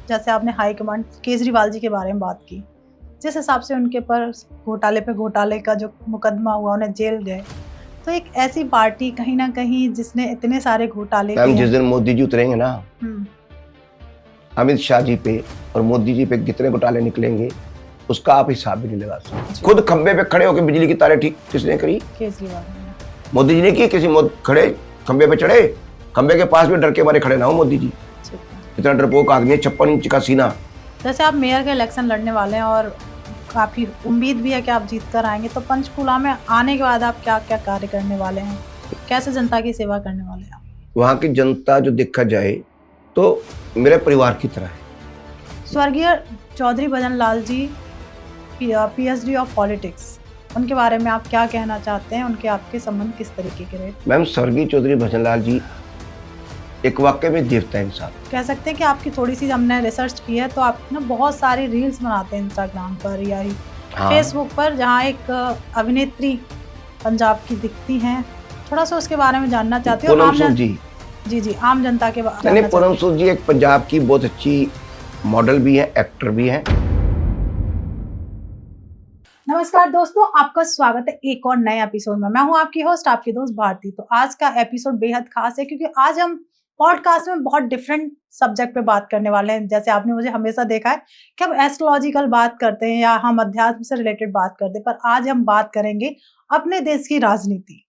जैसे आपने हाईकमांड केजरीवाल जी के बारे में बात की, जिस हिसाब से उनके पर घोटाले का जो मुकदमा हुआ, उन्हें जेल गए, तो एक ऐसी पार्टी कहीं ना कहीं जिसने इतने सारे घोटाले किए। जिस दिन मोदी जी उतरेंगे ना अमित शाह जी पे और मोदी जी पे कितने घोटाले निकलेंगे उसका आप हिसाब भी नहीं लगा सकते। खुद खंबे पे खड़े होकर बिजली की तारें ठीक किसने करी? केजरीवाल। मोदी जी ने की? किसी खड़े खंबे पे चढ़े, खंबे के पास भी डर के मारे खड़े ना हो मोदी जी। इतना डरपोक आदमी है, 56 इंच का सीना। जैसे आप मेयर का इलेक्शन लड़ने वाले हैं और काफी उम्मीद भी है कि आप जीत कर आएंगे, तो पंचकूला में आने के बाद आप क्या क्या कार्य करने वाले हैं, कैसे जनता की सेवा करने वाले हैं? वहाँ की जनता जो देखा जाए तो मेरे परिवार की तरह है। स्वर्गीय चौधरी भजन Lal ji PhD of politics, उनके बारे में आप क्या कहना चाहते हैं? उनके आपके संबंध किस तरीके के रहे? मैम, स्वर्गीय चौधरी भजन लाल जी एक वाकई में देवता इंसान कह सकते हैं कि आपकी थोड़ी सी हमने रिसर्च की है, तो आप ना बहुत सारी रील्स बनाते हैं इंस्टाग्राम पर या फेसबुक पर, जहाँ एक अभिनेत्री पंजाब की दिखती हैं, थोड़ा सा उसके बारे में जानना चाहती हूँ। जी आम जनता के बारे में। पूनम सूद जी एक पंजाब की बहुत अच्छी मॉडल भी है, एक्टर भी है। नमस्कार दोस्तों, आपका स्वागत है एक और नए एपिसोड में। मैं हूं आपकी होस्ट, आपकी दोस्त भारती। तो आज का एपिसोड बेहद खास है क्योंकि आज हम पॉडकास्ट में बहुत डिफरेंट सब्जेक्ट पे बात करने वाले हैं। जैसे आपने मुझे हमेशा देखा है कि हम एस्ट्रोलॉजिकल बात करते हैं या हम अध्यात्म से रिलेटेड बात करते हैं, पर आज हम बात करेंगे अपने देश की राजनीति।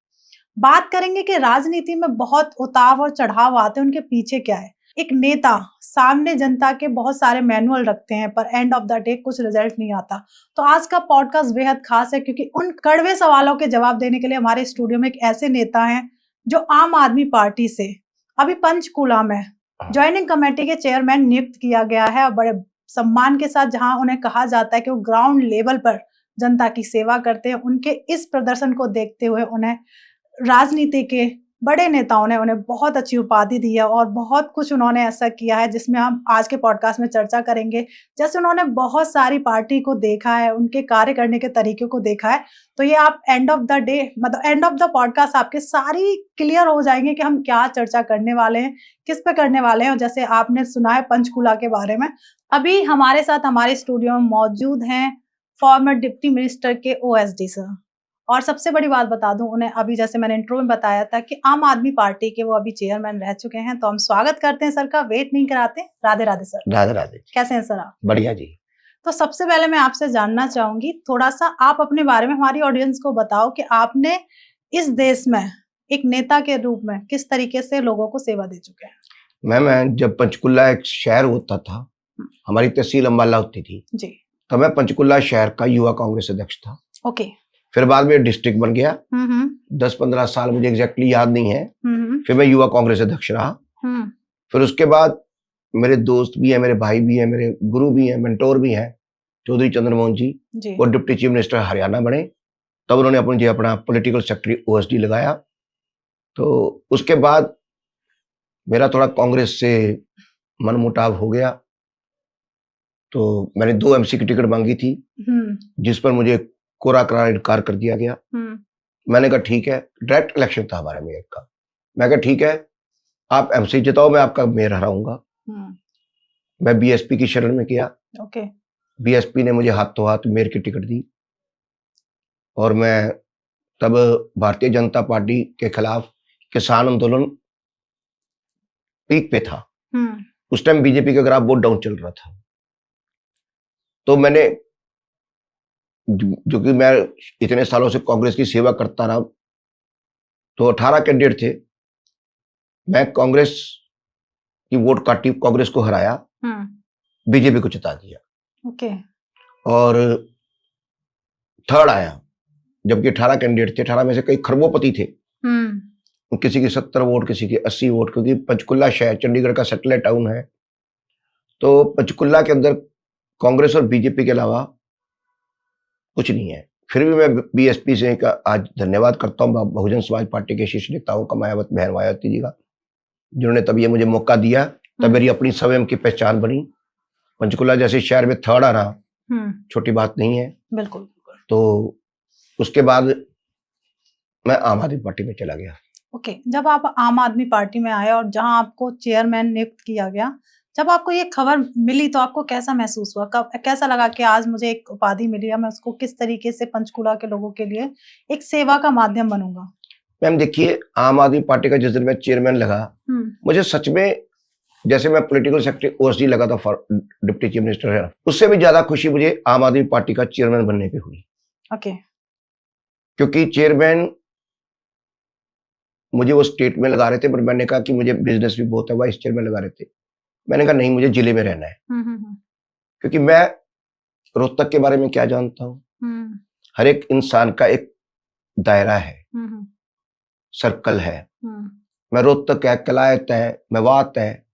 बात करेंगे कि राजनीति में बहुत उतार और चढ़ाव आते हैं, उनके पीछे क्या है। एक नेता सामने जनता के बहुत सारे मैनुअल रखते हैं, पर एंड ऑफ द डे कुछ रिजल्ट नहीं आता। तो आज का पॉडकास्ट बेहद खास है क्योंकि उन कड़वे सवालों के जवाब देने के लिए हमारे स्टूडियो में एक ऐसे नेता हैं जो आम आदमी पार्टी से अभी पंचकूला में ज्वाइनिंग कमेटी के चेयरमैन नियुक्त किया गया है, और बड़े सम्मान के साथ, जहां उन्हें कहा जाता है कि वो ग्राउंड लेवल पर जनता की सेवा करते हैं। उनके इस प्रदर्शन को देखते हुए उन्हें राजनीति के बड़े नेताओं ने उन्हें बहुत अच्छी उपाधि दी है और बहुत कुछ उन्होंने ऐसा किया है जिसमें हम आज के पॉडकास्ट में चर्चा करेंगे। जैसे उन्होंने बहुत सारी पार्टी को देखा है, उनके कार्य करने के तरीके को देखा है, तो ये आप एंड ऑफ द डे, मतलब एंड ऑफ द पॉडकास्ट आपके सारी क्लियर हो जाएंगे कि हम क्या चर्चा करने वाले हैं, किस पे करने वाले हैं। और जैसे आपने सुना है पंचकूला के बारे में, अभी हमारे साथ हमारे स्टूडियो में मौजूद हैं फॉर्मर डिप्टी मिनिस्टर के ओएसडी सर। और सबसे बड़ी बात बता दूं, उन्हें अभी जैसे मैंने इंट्रो में बताया था कि आम आदमी पार्टी के वो अभी चेयरमैन रह चुके हैं। तो हम स्वागत करते हैं सर का, वेट नहीं कराते। राधे राधे सर। राधे राधे। कैसे हैं सर आप? बढ़िया जी। तो सबसे पहले मैं आपसे जानना चाहूंगी, थोड़ा सा आप अपने बारे में हमारी ऑडियंस को बताओ कि आपने इस देश में एक नेता के रूप में किस तरीके से लोगों को सेवा दे चुके हैं। मैं जब पंचकुला एक शहर होता था, हमारी तहसील अम्बाला होती थी जी, तो मैं पंचकुला शहर का युवा कांग्रेस अध्यक्ष था। ओके। फिर बाद में डिस्ट्रिक्ट बन गया। 10-15 साल, मुझे एग्जैक्टली याद नहीं है। फिर मैं युवा कांग्रेस अध्यक्ष रहा। फिर उसके बाद मेरे दोस्त भी हैं, मेरे भाई भी हैं, मेरे गुरु भी हैं, मेंटोर भी हैं, चौधरी चंद्रमोहन जी, वो डिप्टी चीफ मिनिस्टर हरियाणा बने। तब उन्होंने अपना पॉलिटिकल सेक्रेटरी ओएसडी लगाया। तो उसके बाद मेरा थोड़ा कांग्रेस से मनमुटाव हो गया, तो मैंने 2 एमसी की टिकट मांगी थी, जिस पर मुझे कोरा करार इनकार कर दिया गया। मैंने कहा ठीक है, डायरेक्ट इलेक्शन था हमारे मेयर का। मैं कहा ठीक है, आप एमसी जिताओ, मैं आपका मेयर हराऊंगा। मैं बीएसपी की शरण में किया। ओके। बीएसपी ने मुझे हाथों हाथ मेयर की टिकट दी और मैं तब भारतीय जनता पार्टी के खिलाफ किसान आंदोलन पीक पे था। उस टाइम बीजेपी का ग्राफ बहुत डाउन चल रहा था। तो मैंने, जो कि मैं इतने सालों से कांग्रेस की सेवा करता रहा, तो 18 कैंडिडेट थे, मैं कांग्रेस की वोट काटी, कांग्रेस को हराया, बीजेपी को जिता दिया। ओके। और थर्ड आया, जबकि 18 कैंडिडेट थे, 18 में से कई खरबोपति थे। किसी की 70 वोट, किसी की 80 वोट, क्योंकि पंचकुला शहर चंडीगढ़ का सैटेलाइट टाउन है। तो पंचकुला के अंदर कांग्रेस और बीजेपी के अलावा कुछ नहीं है। फिर भी मैं बीएसपी से आज धन्यवाद करता हूँ बहुजन समाज पार्टी के शीर्ष नेताओं का, मायावती बहन मायावती जी का, जिन्होंने तब ये मुझे मौका दिया, तब मेरी अपनी स्वयं की पहचान बनी। पंचकुला जैसे शहर में थर्ड आना छोटी बात नहीं है। बिल्कुल। तो उसके बाद मैं आम आदमी पार्टी में चला गया। ओके। जब आप आम आदमी पार्टी में आए और जहां आपको चेयरमैन नियुक्त किया गया, जब आपको ये खबर मिली तो आपको कैसा महसूस हुआ, कब कैसा लगा कि आज मुझे एक उपाधि मिली है, मैं उसको किस तरीके से पंचकुला के लोगों के लिए एक सेवा का माध्यम बनूंगा? मैम देखिए, आम आदमी पार्टी का जिस दिन मैं चेयरमैन लगा, मुझे सच में जैसे मैं पॉलिटिकल सेक्रेटरी ओएसडी लगा था फॉर डिप्टी चीफ मिनिस्टर है, उससे भी ज्यादा खुशी मुझे आम आदमी पार्टी का चेयरमैन बनने पे हुई। ओके। क्योंकि चेयरमैन मुझे वो स्टेट में लगा रहे थे, पर मैंने कहा कि मुझे बिजनेस भी बहुत है, वाइस चेयरमैन लगा रहे थे। मैंने कहा नहीं, मुझे जिले में रहना है। क्योंकि मैं रोहतक के बारे में क्या जानता हूँ, हर एक इंसान का एक दायरा है, सर्कल है। मैं रोहतक है, कलायत है, मेवात है,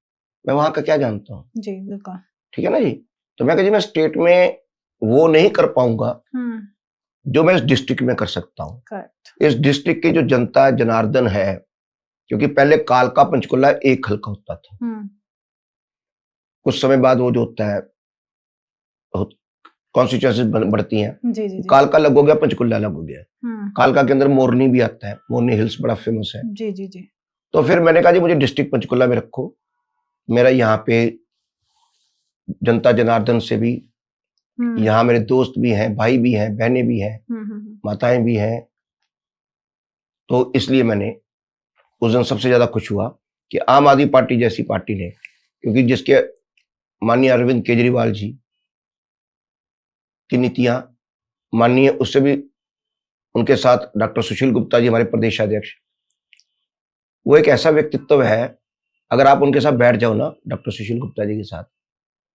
मैं वहां का क्या जानता हूँ जी, बिल्कुल। ठीक है ना जी। तो मैं कहा जी मैं स्टेट में वो नहीं कर पाऊंगा जो मैं इस डिस्ट्रिक्ट में कर सकता हूँ। इस डिस्ट्रिक्ट की जो जनता जनार्दन है, क्योंकि पहले कालका पंचकुला एक हल्का होता था, कुछ समय बाद वो जो होता है कॉन्स्टिट्यूएंसीज बढ़ती हैं, जी, जी, जी। कालका अलग हो गया, पंचकुला अलग हो गया। कालका के अंदर मोरनी भी आता है, मोरनी हिल्स बड़ा फेमस है। जी, जी, जी। तो फिर मैंने कहा जी मुझे डिस्ट्रिक्ट पंचकुला में रखो, मेरा यहाँ पे जनता जनार्दन से भी, यहाँ मेरे दोस्त भी हैं, भाई भी हैं, बहनें भी हैं, माताएं भी हैं। तो इसलिए मैंने उस दिन सबसे ज्यादा खुश हुआ कि आम आदमी पार्टी जैसी पार्टी ने, क्योंकि जिसके माननीय अरविंद केजरीवाल जी की नीतियां माननीय, उससे भी उनके साथ डॉक्टर सुशील गुप्ता जी हमारे प्रदेश अध्यक्ष, वो एक ऐसा व्यक्तित्व है, अगर आप उनके साथ बैठ जाओ ना, डॉक्टर सुशील गुप्ता जी के साथ,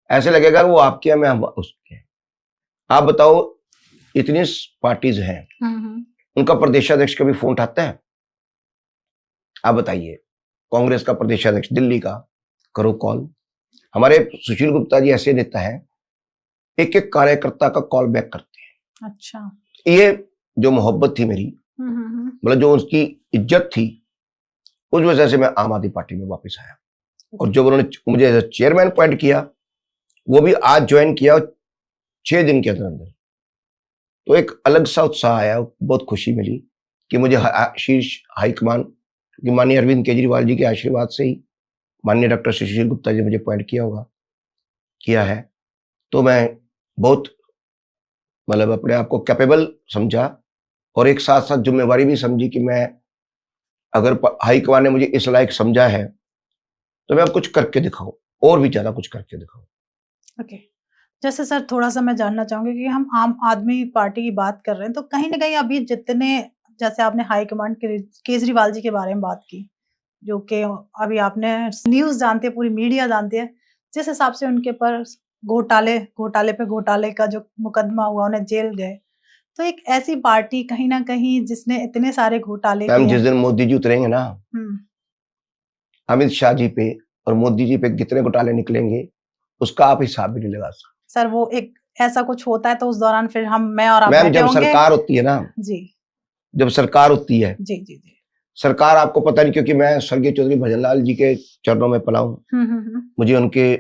ऐसे लगेगा वो आपके हैं, मैं उसके हैं। आप बताओ, इतनी पार्टीज हैं, उनका प्रदेशाध्यक्ष कभी फोन उठाता है? आप बताइए, कांग्रेस का प्रदेशाध्यक्ष दिल्ली का, करो कॉल। हमारे सुशील गुप्ता जी ऐसे नेता हैं, एक एक कार्यकर्ता का कॉल बैक करते हैं। अच्छा। ये जो मोहब्बत थी मेरी, मतलब जो उसकी इज्जत थी, उस वजह से मैं आम आदमी पार्टी में वापस आया। और जब उन्होंने मुझे चेयरमैन अपॉइंट किया, वो भी आज ज्वाइन किया 6 दिन के अंदर, तो एक अलग सा उत्साह आया, बहुत खुशी मिली कि मुझे शीर्ष हाईकमान, कि माननीय अरविंद केजरीवाल जी के आशीर्वाद से ही माननीय डॉक्टर सुशील गुप्ता जी मुझे अपॉइंट किया है। तो मैं बहुत मतलब अपने आप को कैपेबल समझा, और एक साथ साथ जिम्मेवारी भी समझी कि मैं, अगर हाईकमान ने मुझे इस लायक समझा है, तो मैं अब कुछ करके दिखाऊं, और भी ज्यादा कुछ करके दिखाऊं। ओके। जैसे सर थोड़ा सा मैं जानना चाहूंगी कि हम आम आदमी पार्टी की बात कर रहे हैं, तो कहीं ना कहीं अभी जितने, जैसे आपने हाईकमांड केजरीवाल जी के बारे में बात की, जो कि अभी आपने न्यूज जानते हैं, पूरी मीडिया जानती है, जिस हिसाब से उनके पर घोटाले का जो मुकदमा हुआ, उन्हें जेल गए, तो एक ऐसी पार्टी कहीं ना कहीं जिसने इतने सारे घोटाले किए, जिस दिन मोदी जी उतरेंगे ना अमित शाह जी पे और मोदी जी पे कितने घोटाले निकलेंगे, उसका आप हिसाब भी नहीं लगा सकते। सर वो एक ऐसा कुछ होता है तो उस दौरान फिर मैं और आप मैम जब सरकार होती है ना जी, जब सरकार होती है, जी जी जी, सरकार आपको पता नहीं, क्योंकि मैं स्वर्गीय चौधरी भजनलाल जी के चरणों में पला हूँ। मुझे उनके,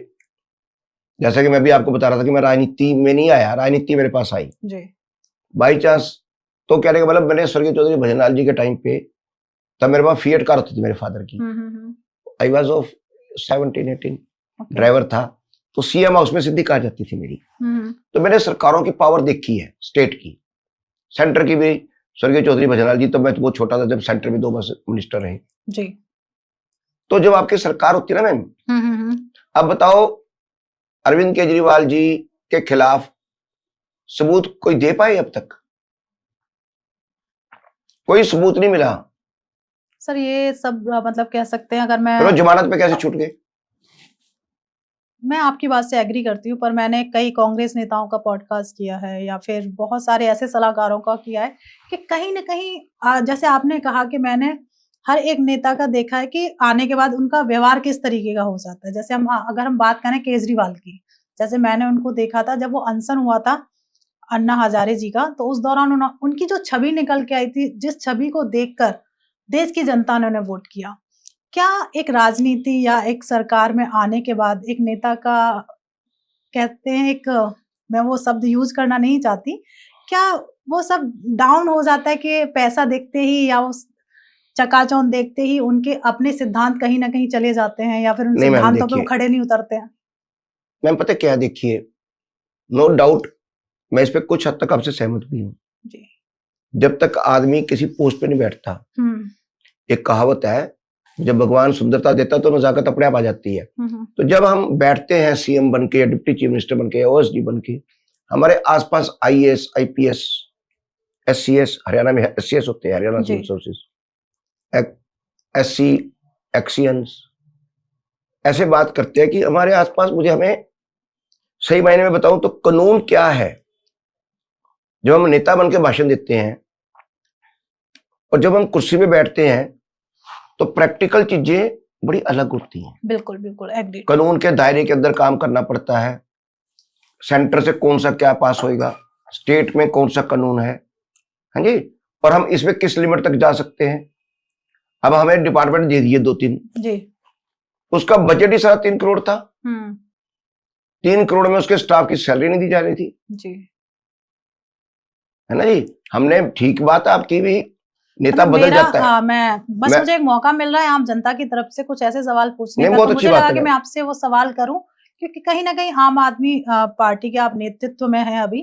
जैसा कि मैं भी आपको बता रहा था कि मैं राजनीति में नहीं आया, राजनीति मेरे पास आई बाई चांस। तो कहने का मतलब, मैंने स्वर्गीय चौधरी भजनलाल जी के टाइम पे, तब मेरे पास फिएट कार होती थी मेरे फादर की, आई वॉज ऑफ 17-18, ड्राइवर था, तो सीएम हाउस में सीधी कार जाती थी मेरी। तो मैंने सरकारों की पावर देखी है, स्टेट की, सेंटर की भी। स्वर्गीय चौधरी भजनलाल जी, तो मैं वो छोटा था जब सेंटर में 2 बार मिनिस्टर रहे जी। तो जब आपकी सरकार होती है ना मैम, अब बताओ अरविंद केजरीवाल जी के खिलाफ सबूत कोई दे पाए? अब तक कोई सबूत नहीं मिला। सर ये सब मतलब कह सकते हैं, अगर मैं जमानत पे कैसे छूट गए? मैं आपकी बात से एग्री करती हूँ, पर मैंने कई कांग्रेस नेताओं का पॉडकास्ट किया है, या फिर बहुत सारे ऐसे सलाहकारों का किया है कि कहीं ना कहीं जैसे आपने कहा कि मैंने हर एक नेता का देखा है कि आने के बाद उनका व्यवहार किस तरीके का हो जाता है। जैसे अगर हम बात करें केजरीवाल की, जैसे मैंने उनको देखा था जब वो अनशन हुआ था अन्ना हजारे जी का, तो उस दौरान उनकी जो छवि निकल के आई थी, जिस छवि को देखकर देश की जनता ने उन्हें वोट किया। क्या एक राजनीति या एक सरकार में आने के बाद एक नेता का, कहते हैं एक, मैं वो शब्द यूज करना नहीं चाहती, क्या वो सब डाउन हो जाता है कि पैसा देखते ही या उस चकाचौंध देखते ही उनके अपने सिद्धांत कहीं ना कहीं चले जाते हैं, या फिर उन सिद्धांतों पे वो खड़े नहीं उतरते हैं? मैम पता क्या है, देखिए, नो डाउट मैं इस पे कुछ हद तक आपसे सहमत भी हूँ। जी। जब तक आदमी किसी पोस्ट पे नहीं बैठता, एक कहावत है, जब भगवान सुंदरता देता तो नजाकत अपने आप आ जाती है। तो जब हम बैठते हैं सीएम बन के या डिप्टी चीफ मिनिस्टर बन के या ओएसडी बन के, हमारे आसपास आईएएस, आईपीएस, एससीएस, हरियाणा में एससीएस होते हैं, हरियाणा सिविल सर्विसेज, एससी, एक्सियंस, ऐसे बात करते हैं कि हमारे आसपास, मुझे हमें सही मायने में बताऊं तो कानून क्या है। जब हम नेता बन के भाषण देते हैं और जब हम कुर्सी पे बैठते हैं तो प्रैक्टिकल चीजें बड़ी अलग होती हैं। बिल्कुल बिल्कुल एग्री। कानून के दायरे के अंदर काम करना पड़ता है, सेंटर से कौन सा क्या पास होएगा, स्टेट में कौन सा कानून है, हाँ जी, और हम इसमें किस लिमिट तक जा सकते हैं। अब हमें डिपार्टमेंट दे दिए 2-3 जी, उसका बजट ही सारा 3 करोड़ था। 3 करोड़ में उसके स्टाफ की सैलरी नहीं दी जा रही थी जी, है ना जी। हमने, ठीक बात है आपकी भी, नेता बदल जाता है। मुझे एक मौका मिल रहा है आम जनता की तरफ से कुछ ऐसे सवाल पूछने का, बहुत तो अच्छी मुझे बात लगा है कि मैं आपसे वो सवाल करूं, क्योंकि कहीं ना कहीं आम आदमी पार्टी के आप नेतृत्व में हैं अभी,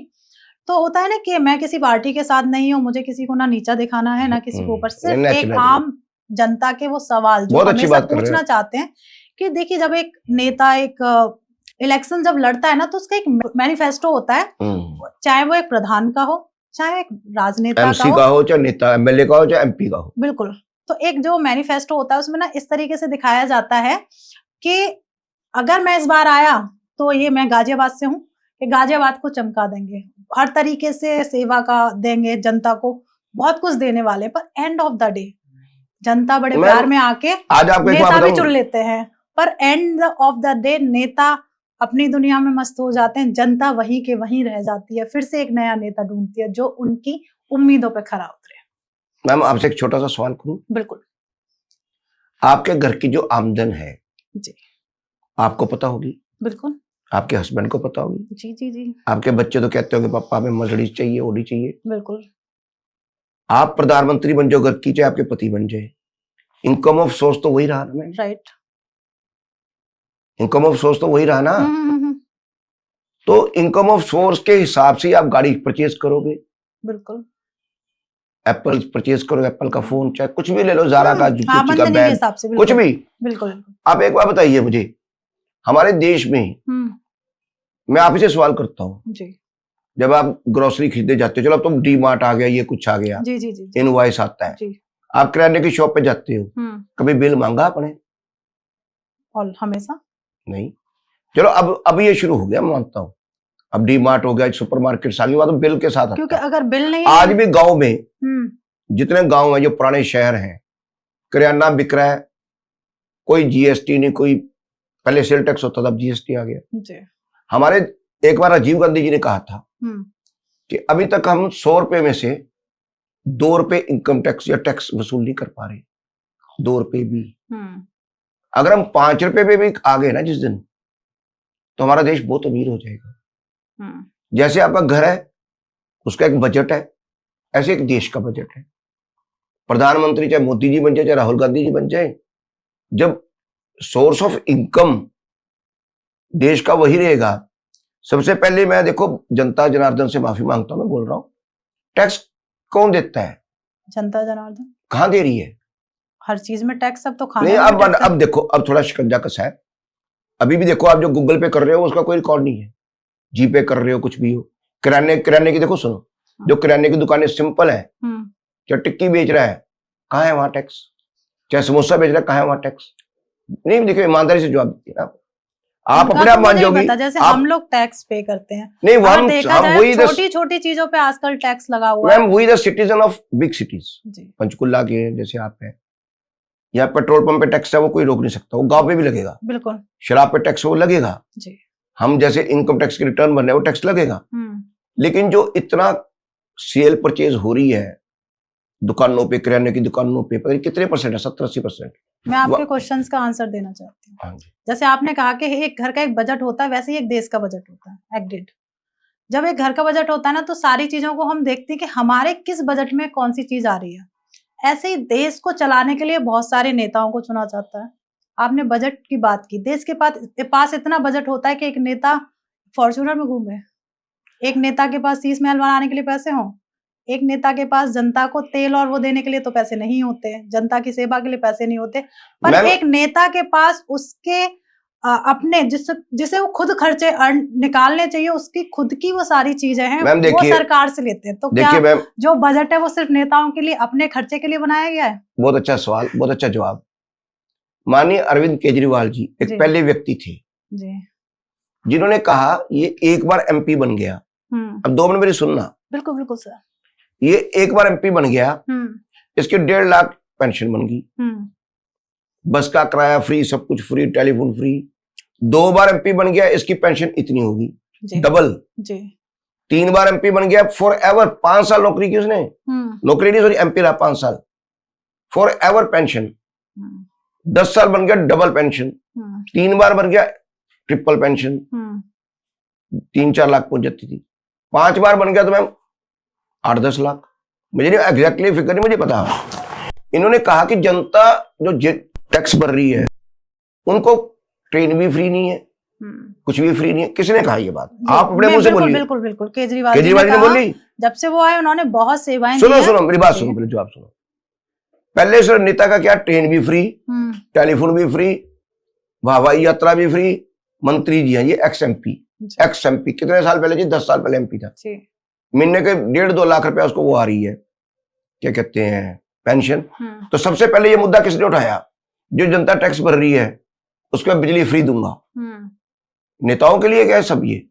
तो होता है ना कि मैं किसी पार्टी के साथ नहीं हूँ, मुझे किसी को ना नीचा दिखाना है ना किसी को ऊपर, सिर्फ एक आम जनता के वो सवाल जो हमेशा पूछना चाहते हैं कि देखिए, जब एक नेता एक इलेक्शन जब लड़ता है ना, तो उसका एक मैनिफेस्टो होता है, चाहे वो एक प्रधान का हो, चाहे एक राजनेता एमसी का हो, चाहे नेता एमएलए का हो, चाहे एमपी का हो। बिल्कुल। तो एक जो मैनिफेस्टो होता है उसमें ना इस तरीके से दिखाया जाता है कि अगर मैं इस बार आया तो ये, मैं गाजियाबाद से हूँ, कि गाजियाबाद को चमका देंगे, हर तरीके से सेवा का देंगे, जनता को बहुत कुछ देने वाले, पर एंड ऑफ द डे जनता बड़े प्यार में आके नेता भी चुन लेते हैं, पर एंड ऑफ द डे नेता अपनी दुनिया में मस्त हो जाते हैं, जनता वहीं के वहीं रह जाती है, फिर से एक नया नेता ढूंढती है जो उनकी उम्मीदों पे खरा उतरे। मैम आपसे एक छोटा सा सवाल करूं? बिल्कुल। आपके घर की जो आमदन है जी, आपको पता होगी? बिल्कुल। आपके हस्बैंड को पता होगी? जी जी जी। आपके बच्चे तो कहते होंगे पापा हमें मर्सिडीज चाहिए, ऑडी चाहिए। बिल्कुल। आप प्रधानमंत्री बन जाओ घर की, चाहे आपके पति बन जाए, इनकम ऑफ सोर्स तो वही रहा ना ma'am. Right, income of source तो वही रहा ना। तो इनकम ऑफ सोर्स के हिसाब से आप गाड़ी परचेज करोगे। बिल्कुल। एप्पल परचेज करो, एप्पल का फोन, चाहे कुछ भी ले लो, जारा का, गुच्ची का बैग, कुछ भी। बिल्कुल। आप एक बार बताइए मुझे, हमारे देश में, मैं आप ही से सवाल करता हूँ जी, जब आप ग्रोसरी खरीदने जाते हो, चलो अब तुम डी मार्ट आ गया, ये कुछ आ गया, जी जी जी, इनवॉइस आता है, आप किराने की शॉप पे जाते हो, कभी बिल मांगा आपने? और हमेशा नहीं। चलो अब ये शुरू हो गया, मैं मानता हूँ, अब डी मार्ट हो गया, सुपरमार्केट सारी बात बिल के साथ, क्योंकि अगर बिल नहीं, आज भी गांव में, जितने गांव हैं जो पुराने शहर हैं, किराना बिक रहा है, कोई जीएसटी नहीं, कोई, पहले सेल टैक्स होता था, अब जीएसटी आ गया जी। हमारे एक बार राजीव गांधी जी ने कहा था कि अभी तक हम 100 रुपए में से 2 रुपए इनकम टैक्स या टैक्स वसूल नहीं कर पा रहे, 2 रुपए भी। अगर हम 5 रुपए पे भी आ गए ना जिस दिन, तो हमारा देश बहुत अमीर हो जाएगा। जैसे आपका घर है, उसका एक बजट है, ऐसे एक देश का बजट है। प्रधानमंत्री चाहे मोदी जी बन जाए, चाहे राहुल गांधी जी बन जाए, जब सोर्स ऑफ इनकम देश का वही रहेगा। सबसे पहले मैं, देखो, जनता जनार्दन से माफी मांगता हूं, मैं बोल रहा हूं, टैक्स कौन देता है? जनता जनार्दन कहां दे रही है? हर चीज में टैक्स, अब तो खाने नहीं, अब देखो, अब थोड़ा शिकंजा कसा है। अभी भी देखो, आप जो गूगल पे कर रहे हो उसका कोई रिकॉर्ड नहीं है, जीपे कर रहे हो, कुछ भी हो, किराने की देखो, सुनो, जो किराने की दुकानें सिंपल है, चाहे टिक्की बेच रहा है, कहाँ है वहां टैक्स? चाहे समोसा बेच रहा है, कहाँ है वहां टैक्स? नहीं, देखो, ईमानदारी से जवाब दीजिए ना आप अपने आप मान जाओगे। जैसे हम लोग टैक्स पे करते हैं, नहीं, हम वही छोटी छोटी चीजों पे आजकल टैक्स लगा हुआ है। मैम वही the citizen of big cities, Panchkula के जैसे आप है, या पेट्रोल पंप पे टैक्स है, वो कोई रोक नहीं सकता, वो गांव पे भी लगेगा। बिल्कुल। शराब पे टैक्स वो लगेगा जी। हम जैसे इनकम टैक्स की रिटर्न भरने, वो टैक्स लगेगा। लेकिन जो इतना सेल परचेज हो रही है दुकानों पे, किराने की दुकानों पे, पता नहीं कितने परसेंट है, 70-80%। मैं आपके क्वेश्चंस का आंसर देना चाहती हूँ। जैसे आपने कहा कि एक घर का एक बजट होता है, वैसे ही एक देश का बजट होता है, एग्रीड। जब एक घर का बजट होता है ना, तो सारी चीजों को हम देखते हैं कि हमारे किस बजट में कौन सी चीज आ रही है। ऐसे ही देश को चलाने के लिए बहुत सारे नेताओं को चुना जाता है, आपने बजट की बात की, देश के पास इतना बजट होता है कि एक नेता फॉर्च्यूनर में घूमे, एक नेता के पास शीश महल बनाने के लिए पैसे हों, एक नेता के पास जनता को तेल और वो देने के लिए तो पैसे नहीं होते, जनता की सेवा के लिए पैसे नहीं होते, पर एक नेता के पास उसके अपने जिसे वो खुद खर्चे निकालने चाहिए, उसकी खुद की वो सारी चीजें हैं, वो सरकार से लेते हैं। तो क्या जो बजट है वो सिर्फ नेताओं के लिए, अपने खर्चे के लिए बनाया गया है? बहुत अच्छा सवाल, बहुत अच्छा जवाब। माननीय अरविंद केजरीवाल जी एक पहले व्यक्ति थे जिन्होंने कहा ये एक बार एमपी बन गया। अब 2 मिनट मेरी सुनना। बिल्कुल बिल्कुल सर। ये एक बार एमपी बन गया, इसके 1.5 लाख पेंशन बन गई, बस का किराया फ्री, सब कुछ फ्री, टेलीफोन फ्री। 2 बार एमपी बन गया, इसकी पेंशन इतनी होगी, डबल। 3 बार एमपी बन गया, फॉर एवर 5 साल नौकरी की उसने, नौकरी नहीं सॉरी, एमपी रहा 5 साल, फॉर एवर पेंशन। 10 साल बन गया डबल पेंशन, 3 बार बन गया ट्रिपल पेंशन, 3-4 लाख पहुंच जाती थी। 5 बार बन गया तो मैम 8-10 लाख, मुझे नहीं एग्जैक्टली फिगर नहीं मुझे पता। इन्होंने कहा कि जनता जो टैक्स भर रही है उनको ट्रेन भी फ्री नहीं है, कुछ भी फ्री नहीं है। किसने कहा ये बात? आप अपने मुंह से बोलिए। बिल्कुल बिल्कुल केजरीवाल ने बोली। जब से वो आए उन्होंने बहुत सेवाएं दी हैं। सुनो मेरी बात सुनो, पहले जवाब सुनो। पहले सर नेता का क्या, ट्रेन भी फ्री, टेलीफोन भी फ्री, हवाई यात्रा भी फ्री। मंत्री जी हैं ये एक्स एमपी कितने साल पहले जी? 10 साल पहले एमपी था। महीने के 1.5-2 लाख रुपया उसको वो आ रही है, क्या कहते हैं, पेंशन। तो सबसे पहले ये मुद्दा किसने उठाया? जो जनता टैक्स भर रही है उसको बिजली फ्री दूंगा। नेताओं के लिए क्या है सब? ये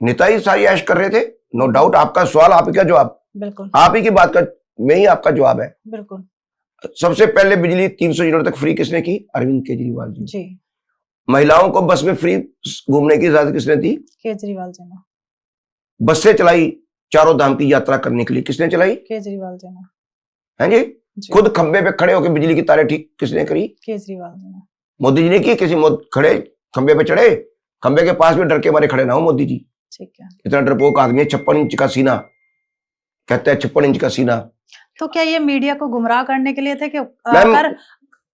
नेता ही सारी ऐश कर रहे थे, नो डाउट। आपका सवाल, आप ही का जवाब, बिल्कुल आप ही की बात का में ही आपका जवाब है। बिल्कुल। सबसे पहले बिजली 300 यूनिट तक फ्री किसने की? अरविंद केजरीवाल जी। महिलाओं को बस में फ्री घूमने की इजाजत किसने दी? केजरीवाल जी ने। बसें चलाई चारों धाम की यात्रा करने के लिए, किसने चलाई? केजरीवाल जी ने। हैं जी? खुद खंबे पे खड़े होकर बिजली की तारें ठीक किसने करी? केजरीवाल जी ने। मोदी जी ने की? किसी खड़े खंबे पे चढ़े, खंबे के पास भी डर के मारे खड़े ना हो मोदी जी। ठीक है। इतना डरपोक आदमी है, 56 इंच का सीना, कहते हैं 56 इंच का सीना। तो क्या ये मीडिया को गुमराह करने के लिए थे कि अगर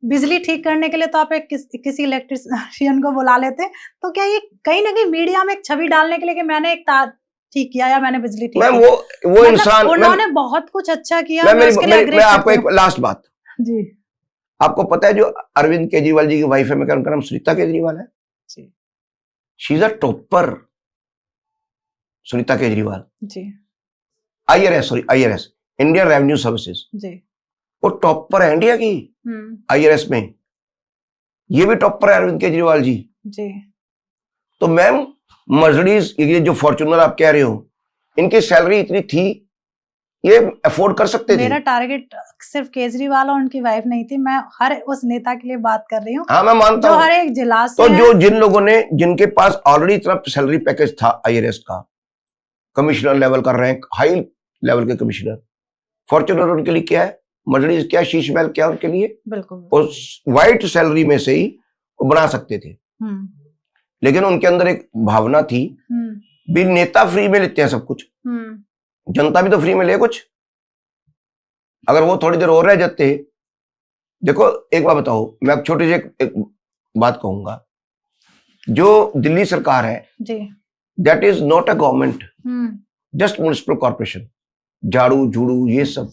बिजली ठीक करने के लिए तो आप किसी इलेक्ट्रिशियन को बुला लेते, तो क्या ये कहीं ना कहीं मीडिया में एक छवि डालने के लिए कि मैंने एक तार ठीक किया या मैंने बिजली ठीक की? वो इंसान, उन्होंने बहुत कुछ अच्छा किया। मैं आपको एक लास्ट बात जी, आपको पता है जो अरविंद केजरीवाल जी की वाइफ है, मैं उनका नाम सुनीता केजरीवाल है। She is a topper, Sunita Kejriwal ji. IRS Indian revenue services ji, वो टॉपर है इंडिया की IRS में। ये भी टॉपर है अरविंद केजरीवाल जी। तो मैम मर्सिडीज, ये जो फॉर्च्यूनर आप कह रहे हो, इनकी सैलरी इतनी थी, ये अफोर्ड कर सकते थे। मेरा टारगेट सिर्फ केजरीवाल और उनकी वाइफ नहीं थी, मैं हर उस नेता के लिए बात कर रही हूँ। हाँ मैं मानता हूँ, हर एक जिला से। तो जो जिन लोगों ने, जिनके पास ऑलरेडी इतना सैलरी पैकेज था IRS का, कमिश्नर लेवल का रैंक, हाई लेवल के कमिश्नर, फॉर्च्यूनर उनके लिए क्या है, मर्सिडीज क्या, शीश महल क्या उनके लिए, बिल्कुल उस व्हाइट सैलरी में से ही वो बना सकते थे। लेकिन उनके अंदर एक भावना थी, भी नेता फ्री में लेते हैं सब कुछ, जनता भी तो फ्री में ले कुछ। अगर वो थोड़ी देर और रह जाते, देखो एक बात बताओ, मैं एक छोटी सी एक बात कहूंगा, जो दिल्ली सरकार है that is not a government, just municipal corporation, झाड़ू झूड़ू ये सब,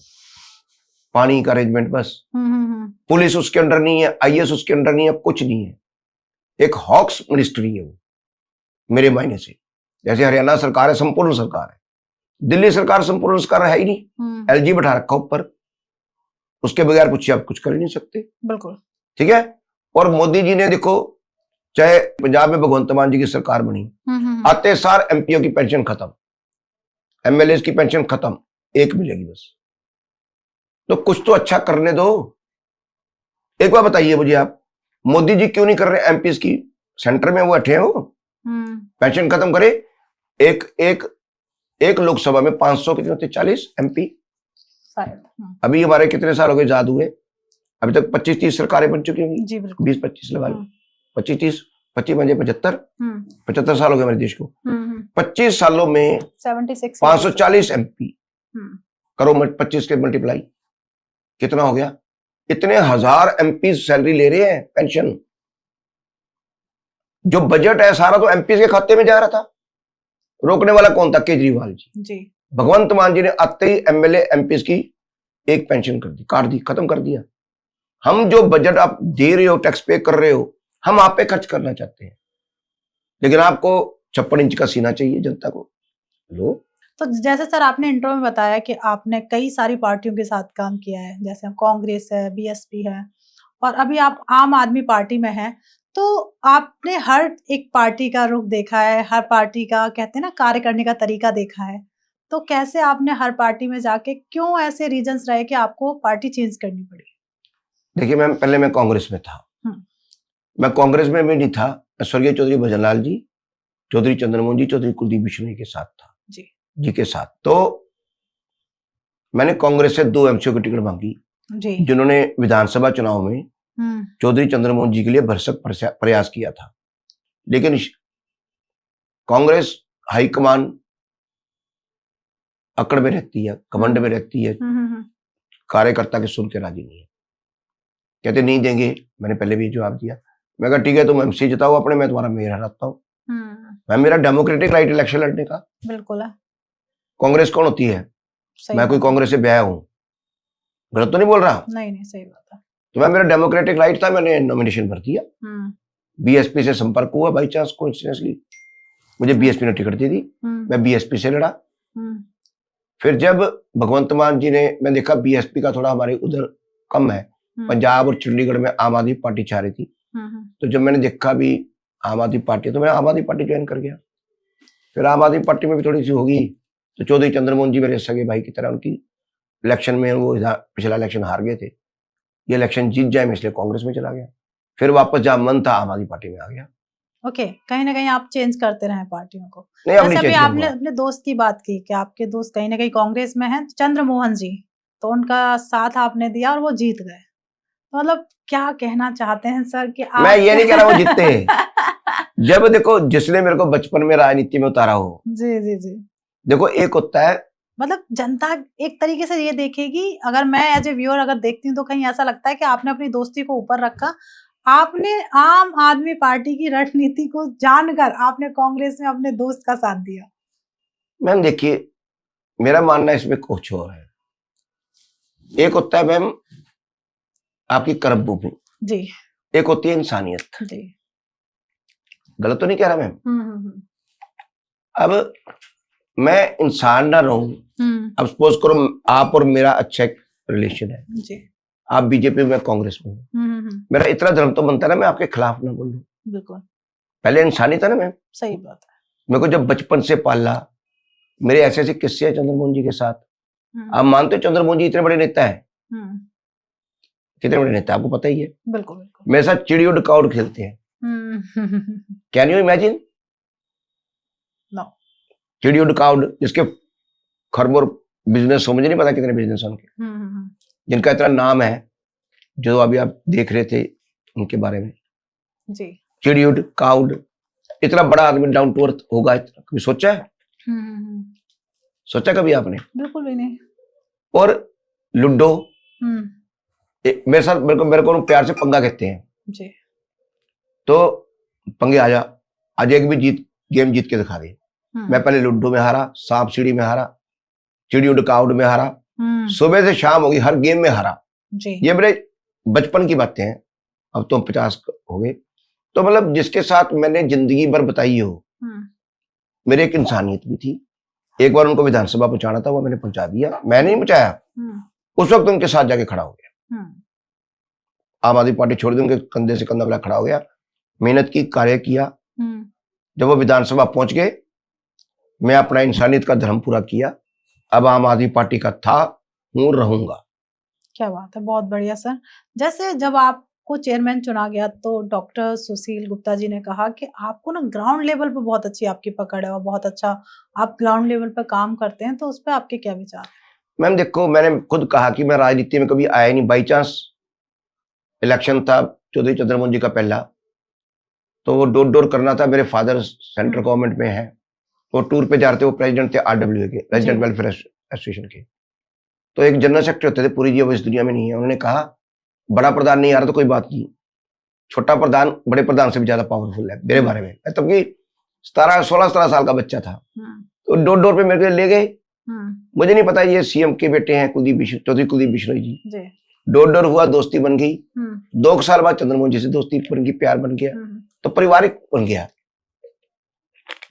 पानी का अरेंजमेंट बस। पुलिस उसके अंडर नहीं है, IAS उसके अंडर नहीं है, कुछ नहीं है, एक हॉक्स मिनिस्ट्री है वो मेरे मायने से। जैसे हरियाणा सरकार है संपूर्ण सरकार है, दिल्ली सरकार संपूर्ण सरकार है ही नहीं। LG बैठा रखा ऊपर, उसके बगैर कुछ आप कुछ कर ही नहीं सकते। बिल्कुल ठीक है। और मोदी जी ने देखो, चाहे पंजाब में भगवंत मान जी की सरकार बनी, आते सार MPO की पेंशन खत्म, MLAs की पेंशन खत्म, एक मिलेगी बस। तो कुछ तो अच्छा करने दो। एक बार बताइए मुझे आप, मोदी जी क्यों नहीं कर रहे MPs की? सेंटर में वो बैठे हो, पेंशन खत्म करे। एक लोकसभा में 500 कितने होते, 40 MP। अभी हमारे कितने साल हो गए याद हुए, अभी तक 25-30 सरकारें बन चुकी होंगी, 20-25 लगा लो, 25-30, 25 बजे 75 साल हो गए हमारे देश को। 25 सालों में 540 MP करो 25 के मल्टीप्लाई, कितना हो गया? इतने हजार एमपी सैलरी ले रहे हैं, पेंशन। जो बजट है सारा तो एमपी के खाते में जा रहा था। रोकने वाला कौन था? केजरीवाल जी। भगवंत मान जी ने आते ही एमएलए एमपी की एक पेंशन कर दी, काट दी, खत्म कर दिया। हम जो बजट आप दे रहे हो, टैक्स पे कर रहे हो, हम आप पे खर्च करना चाहते हैं, लेकिन आपको 56 इंच का सीना चाहिए जनता को। लो। तो जैसे सर आपने इंट्रो में बताया कि आपने कई सारी पार्टियों के साथ काम किया है, जैसे कांग्रेस है, बीएसपी है, और अभी आप आम आदमी पार्टी में हैं। तो आपने हर एक पार्टी का रुख देखा है, हर पार्टी का कहते हैं ना कार्य करने का तरीका देखा है। तो कैसे आपने हर पार्टी में जाके क्यों ऐसे रीजंस रहे कि आपको पार्टी चेंज करनी पड़ी? देखिए मैम, पहले मैं कांग्रेस में था। मैं कांग्रेस में भी नहीं था, स्वर्गीय चौधरी भजनलाल जी, चौधरी चंद्रमोहन जी, चौधरी कुलदीप बिश्नोई के साथ था जी के साथ। तो मैंने कांग्रेस से 2 एमसीओ की टिकट मांगी जी, जिन्होंने विधानसभा चुनाव में चौधरी चंद्रमोहन जी के लिए भरसक प्रयास किया था। लेकिन कांग्रेस हाईकमान अकड़ में रहती है, घमंड में रहती है, कार्यकर्ता के सुन के राजी नहीं है, कहते नहीं देंगे। मैंने पहले भी जवाब दिया, मैं कहा ठीक है तुम एमसी जिताओ अपने, मैं तुम्हारा मेयर हराता हूँ। मैं, मेरा डेमोक्रेटिक राइट इलेक्शन लड़ने का। बिल्कुल है। कांग्रेस कौन होती है? मैं कोई कांग्रेस से ब्याह हूँ? गलत तो नहीं बोल रहा? नहीं, सही बात है। तो मैं, मेरा डेमोक्रेटिक राइट था, मैंने नॉमिनेशन भर दिया। बीएसपी से संपर्क हुआ बाई चांस, कोइंसिडेंटली मुझे बीएसपी ने टिकट दे दी, मैं बीएसपी से लड़ा। फिर जब भगवंत मान जी ने, मैं देखा बीएसपी का थोड़ा हमारे उधर कम है, पंजाब और चंडीगढ़ में आम आदमी पार्टी चाह रही थी, तो जब मैंने देखा भी आम आदमि पार्टी, तो मैं आम आदमी पार्टी ज्वाइन कर गया। फिर आम आदमी पार्टी में भी थोड़ी सी होगी, तो चौधरी चंद्रमोहन जी मेरे सगे भाई की तरह, उनकी इलेक्शन में वो पिछला इलेक्शन हार गए थे, ये इलेक्शन जीत जाए, मैं इसलिए कांग्रेस में चला गया। फिर वापस जहां मन था आम आदमी पार्टी में आ गया। ओके, कहीं ना कहीं आप चेंज करते रहे पार्टियों को। नहीं, अभी आपने अपने दोस्त की बात की कि आपके दोस्त कहीं ना कहीं कांग्रेस में हैं, चंद्रमोहन जी, तो उनका साथ आपने दिया और वो जीत गए। मतलब क्या कहना चाहते हैं सर कि आप... मैं ये नहीं कह रहा वो जीतते हैं। जब देखो, जिसने मेरे को बचपन में राजनीति में उतारा हो, जी, देखो एक होता है, मतलब जनता एक तरीके से ये देखेगी, अगर मैं एज ए व्यूअर अगर देखती हूँ तो कहीं ऐसा लगता है कि आपने अपनी दोस्ती को ऊपर रखा, आपने आम आदमी पार्टी की रणनीति को जानकर आपने कांग्रेस में अपने दोस्त का साथ दिया। मैम देखिए, मेरा मानना इसमें कुछ और है। एक होता है मैम आपकी कर्मभूमि जी, एक होती है इंसानियत जी। गलत तो नहीं कह रहा मैम? अब मैं इंसान ना रहूं, अब सपोज करो आप और मेरा अच्छा एक रिलेशन है जी, आप बीजेपी में, कांग्रेस में, मेरा इतना धर्म तो बनता है ना मैं आपके खिलाफ ना बोलूं। बिल्कुल, पहले इंसानियत है ना मैम। सही बात है। मेरे को जब बचपन से पाला, मेरे ऐसे ऐसे किस्से हैं चंद्रमोहन जी के साथ। आप मानते हो चंद्रमोहन जी इतने बड़े नेता है? कितने बड़े नेता आपको पता ही है। बिल्कुल बिल्कुल। मेरे साथ चिड़ी उड़ काउड खेलते हैं। Can you imagine? नो। चिड़ी उड़ काउड, जिसके खरबोर बिजनेस हो, मुझे नहीं पता कितने बिजनेस हैं उनके, जिनका इतना नाम है, जो अभी आप देख रहे थे उनके बारे में जी। चिड़ी उड़ काउड, इतना बड़ा आदमी डाउन टू अर्थ होगा, इतना कभी सोचा है? सोचा कभी आपने? बिल्कुल भी नहीं। और लूडो, मेरे साथ, मेरे को प्यार से पंगा कहते हैं जी। तो पंगे आजा, आज एक भी गेम जीत के दिखा दे। मैं पहले लूडो में हारा, सांप सीढ़ी में हारा, चिड़ी उड़ काउड में हारा, सुबह से शाम होगी हर गेम में हारा जी। ये मेरे बचपन की बातें हैं, अब तो 50 हो गए। तो मतलब जिसके साथ मैंने जिंदगी भर बताई हो, मेरी एक इंसानियत भी थी। एक बार उनको विधानसभा पहुंचाना था, वो मैंने पहुंचा दिया, मैंने नहीं पहुंचाया, उस वक्त उनके साथ जाके खड़ा हो गया। आम आदमी पार्टी छोड़ दी, उनके कंधे से कंधा मिला खड़ा हो गया, मेहनत की, कार्य किया। जब वो विधानसभा पहुंच गए, मैं अपना इंसानियत का धर्म पूरा किया। अब आम आदमी पार्टी का था, हूं, रहूंगा। क्या बात है, बहुत बढ़िया सर। जैसे जब आपको चेयरमैन चुना गया तो डॉक्टर सुशील गुप्ता जी ने कहा कि आपको ना ग्राउंड लेवल पर बहुत अच्छी आपकी पकड़ है और बहुत अच्छा आप ग्राउंड लेवल पर काम करते हैं, तो उस पर आपके क्या विचार? मैम देखो, मैंने खुद कहा कि मैं राजनीति में कभी आया नहीं, बाई चांस इलेक्शन था चौधरी चंद्रमोहन जी का पहला, तो वो डोर डोर करना था। मेरे फादर सेंट्रल गवर्नमेंट में है, वो टूर पे जा रहे थे, वो प्रेसिडेंट थे RWA के, रेजिडेंट वेलफेयर एसोसिएशन के। तो एक जनरल सेक्रेटरी होते थे, पूरी जी अब इस दुनिया में नहीं है, उन्होंने कहा बड़ा प्रधान नहीं आ रहा तो कोई बात नहीं, छोटा प्रधान बड़े प्रधान से भी ज्यादा पावरफुल है मेरे बारे में। मैं तब की 16-17 साल का बच्चा था, तो डोर डोर पे मेरे को ले गए। मुझे नहीं पता ये सीएम के बेटे हैं चौधरी कुलदीप बिश्नोई जी। डोर डोर हुआ, दोस्ती बन गई। 2 साल बाद चंद्रमोहन जी से दोस्ती बन गई, प्यार बन गया, तो पारिवारिक बन गया।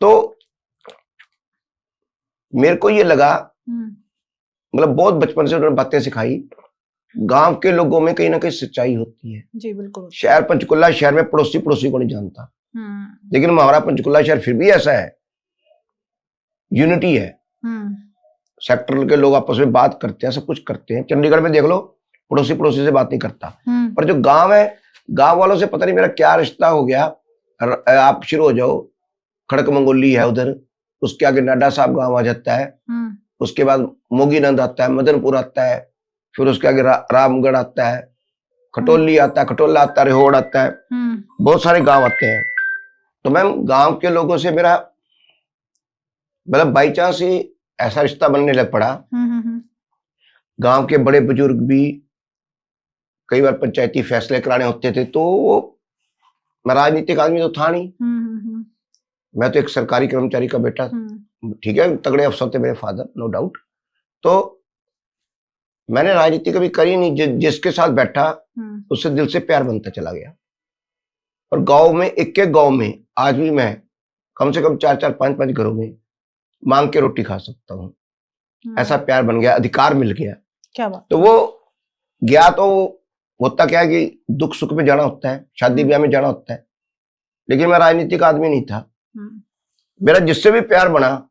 तो मेरे को ये लगा, मतलब बहुत बचपन से उन्होंने बातें सिखाई, गांव के लोगों में कहीं ना कहीं सच्चाई होती है। जी बिल्कुल। शहर पंचकुला शहर में पड़ोसी को नहीं जानता, लेकिन हमारा पंचकुला शहर फिर भी ऐसा है, यूनिटी है। सेक्टर के लोग आपस में बात करते हैं, सब कुछ करते हैं। चंडीगढ़ में देख लो, पड़ोसी से बात नहीं करता। पर जो गांव है, गांव वालों से पता नहीं मेरा क्या रिश्ता हो गया। आप शुरू हो जाओ, खड़क मंगोली है उधर, उसके आगे नाडा साहब गांव आ जाता है, उसके बाद मोगीनंद आता है, मदनपुर आता है, फिर उसके आगे रामगढ़ आता है, खटोली आता है, खटोला आता है, रेहोड़ आता है, बहुत सारे गांव आते हैं। तो मैम गांव के लोगों से मेरा मतलब बाई चांस ही ऐसा रिश्ता बनने लग पड़ा। गांव के बड़े बुजुर्ग भी कई बार पंचायती फैसले कराने होते थे, तो मैं राजनीतिक आदमी तो था नहीं, मैं तो एक सरकारी कर्मचारी का बेटा। ठीक है, तगड़े अफसर थे मेरे फादर, नो डाउट। तो मैंने राजनीति कभी करी नहीं, जिसके साथ बैठा उससे दिल से प्यार बनता चला गया। और गांव में, एक गांव में आज भी मैं कम से कम 4-4, 5-5 घरों में मांग के रोटी खा सकता हूँ। ऐसा प्यार बन गया, अधिकार मिल गया। क्या बात। तो वो गया, तो होता क्या है कि दुख सुख में जाना होता है, शादी ब्याह में जाना होता है, लेकिन मैं राजनीतिक आदमी नहीं था। मेरा जिससे भी प्यार बना,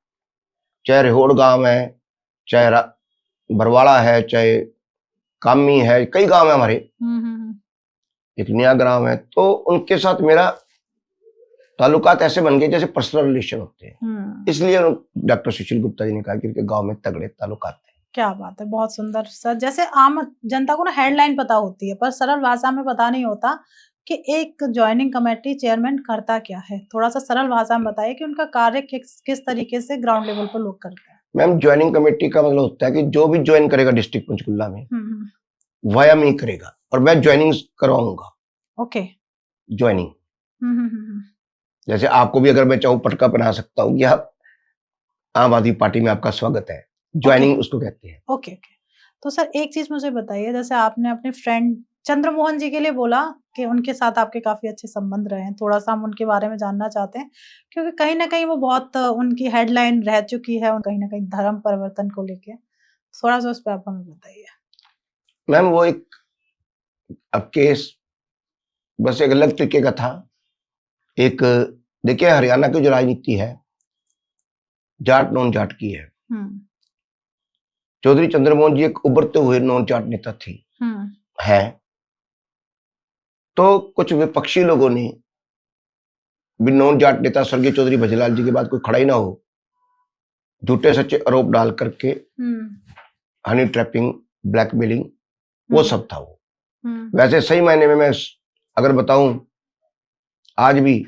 चाहे रेहोड़ गांव है, चाहे बरवाड़ा है, चाहे कामी है, कई गांव है हमारे, एक नया ग्राम है, तो उनके साथ मेरा ताल्लुकात ऐसे बन गए जैसे पर्सनल रिलेशन होते हैं। इसलिए डॉक्टर सुशील गुप्ता जी ने कहा कि उनके गांव में तगड़े ताल्लुकात हैं। क्या बात है, बहुत सुंदर सर। जैसे आम जनता को ना हेडलाइन पता होती है, पर सरल भाषा में पता नहीं होता कि एक ज्वाइनिंग कमेटी चेयरमैन करता क्या है। थोड़ा सा सरल भाषा में बताइए कि उनका कार्य किस तरीके से ग्राउंड लेवल पर लोग करते हैं। मैम ज्वाइनिंग कमेटी का मतलब होता है कि जो भी ज्वाइन करेगा डिस्ट्रिक्ट पंचकुला में, वह मैं करेगा और मैं ज्वाइनिंग करवाऊंगा। Okay, joining. जैसे आपको भी अगर मैं चाहूँ पटका पहना सकता हूँ कि आप आम आदमी पार्टी में आपका स्वागत है, ज्वाइनिंग उसको कहते हैं। ओके। तो सर एक चीज मुझे बताइए, जैसे आपने अपने फ्रेंड चंद्रमोहन जी के लिए बोला कि उनके साथ आपके काफी अच्छे संबंध रहे हैं, थोड़ा सा हम उनके बारे में जानना चाहते हैं, क्योंकि कहीं ना कहीं वो बहुत उनकी हेडलाइन रह चुकी है, कहीं ना कहीं धर्म परिवर्तन को लेके। थोड़ा सा उस पर आप हमें बताइए। मैम वो एक अब केस बस एक अलग तरीके का था। एक देखिए, हरियाणा की जो राजनीति है, जाट नॉन जाट की है। चौधरी चंद्रमोहन जी एक उभरते हुए नॉन जाट नेता थी, है। तो कुछ विपक्षी लोगों ने भी नॉन जाट नेता स्वर्गीय चौधरी भजलाल जी के बाद कोई खड़ा ही ना हो, झूठे सच्चे आरोप डाल करके हनी ट्रैपिंग, ब्लैकमेलिंग, वो सब था वो। वैसे सही मायने में मैं अगर बताऊं, आज भी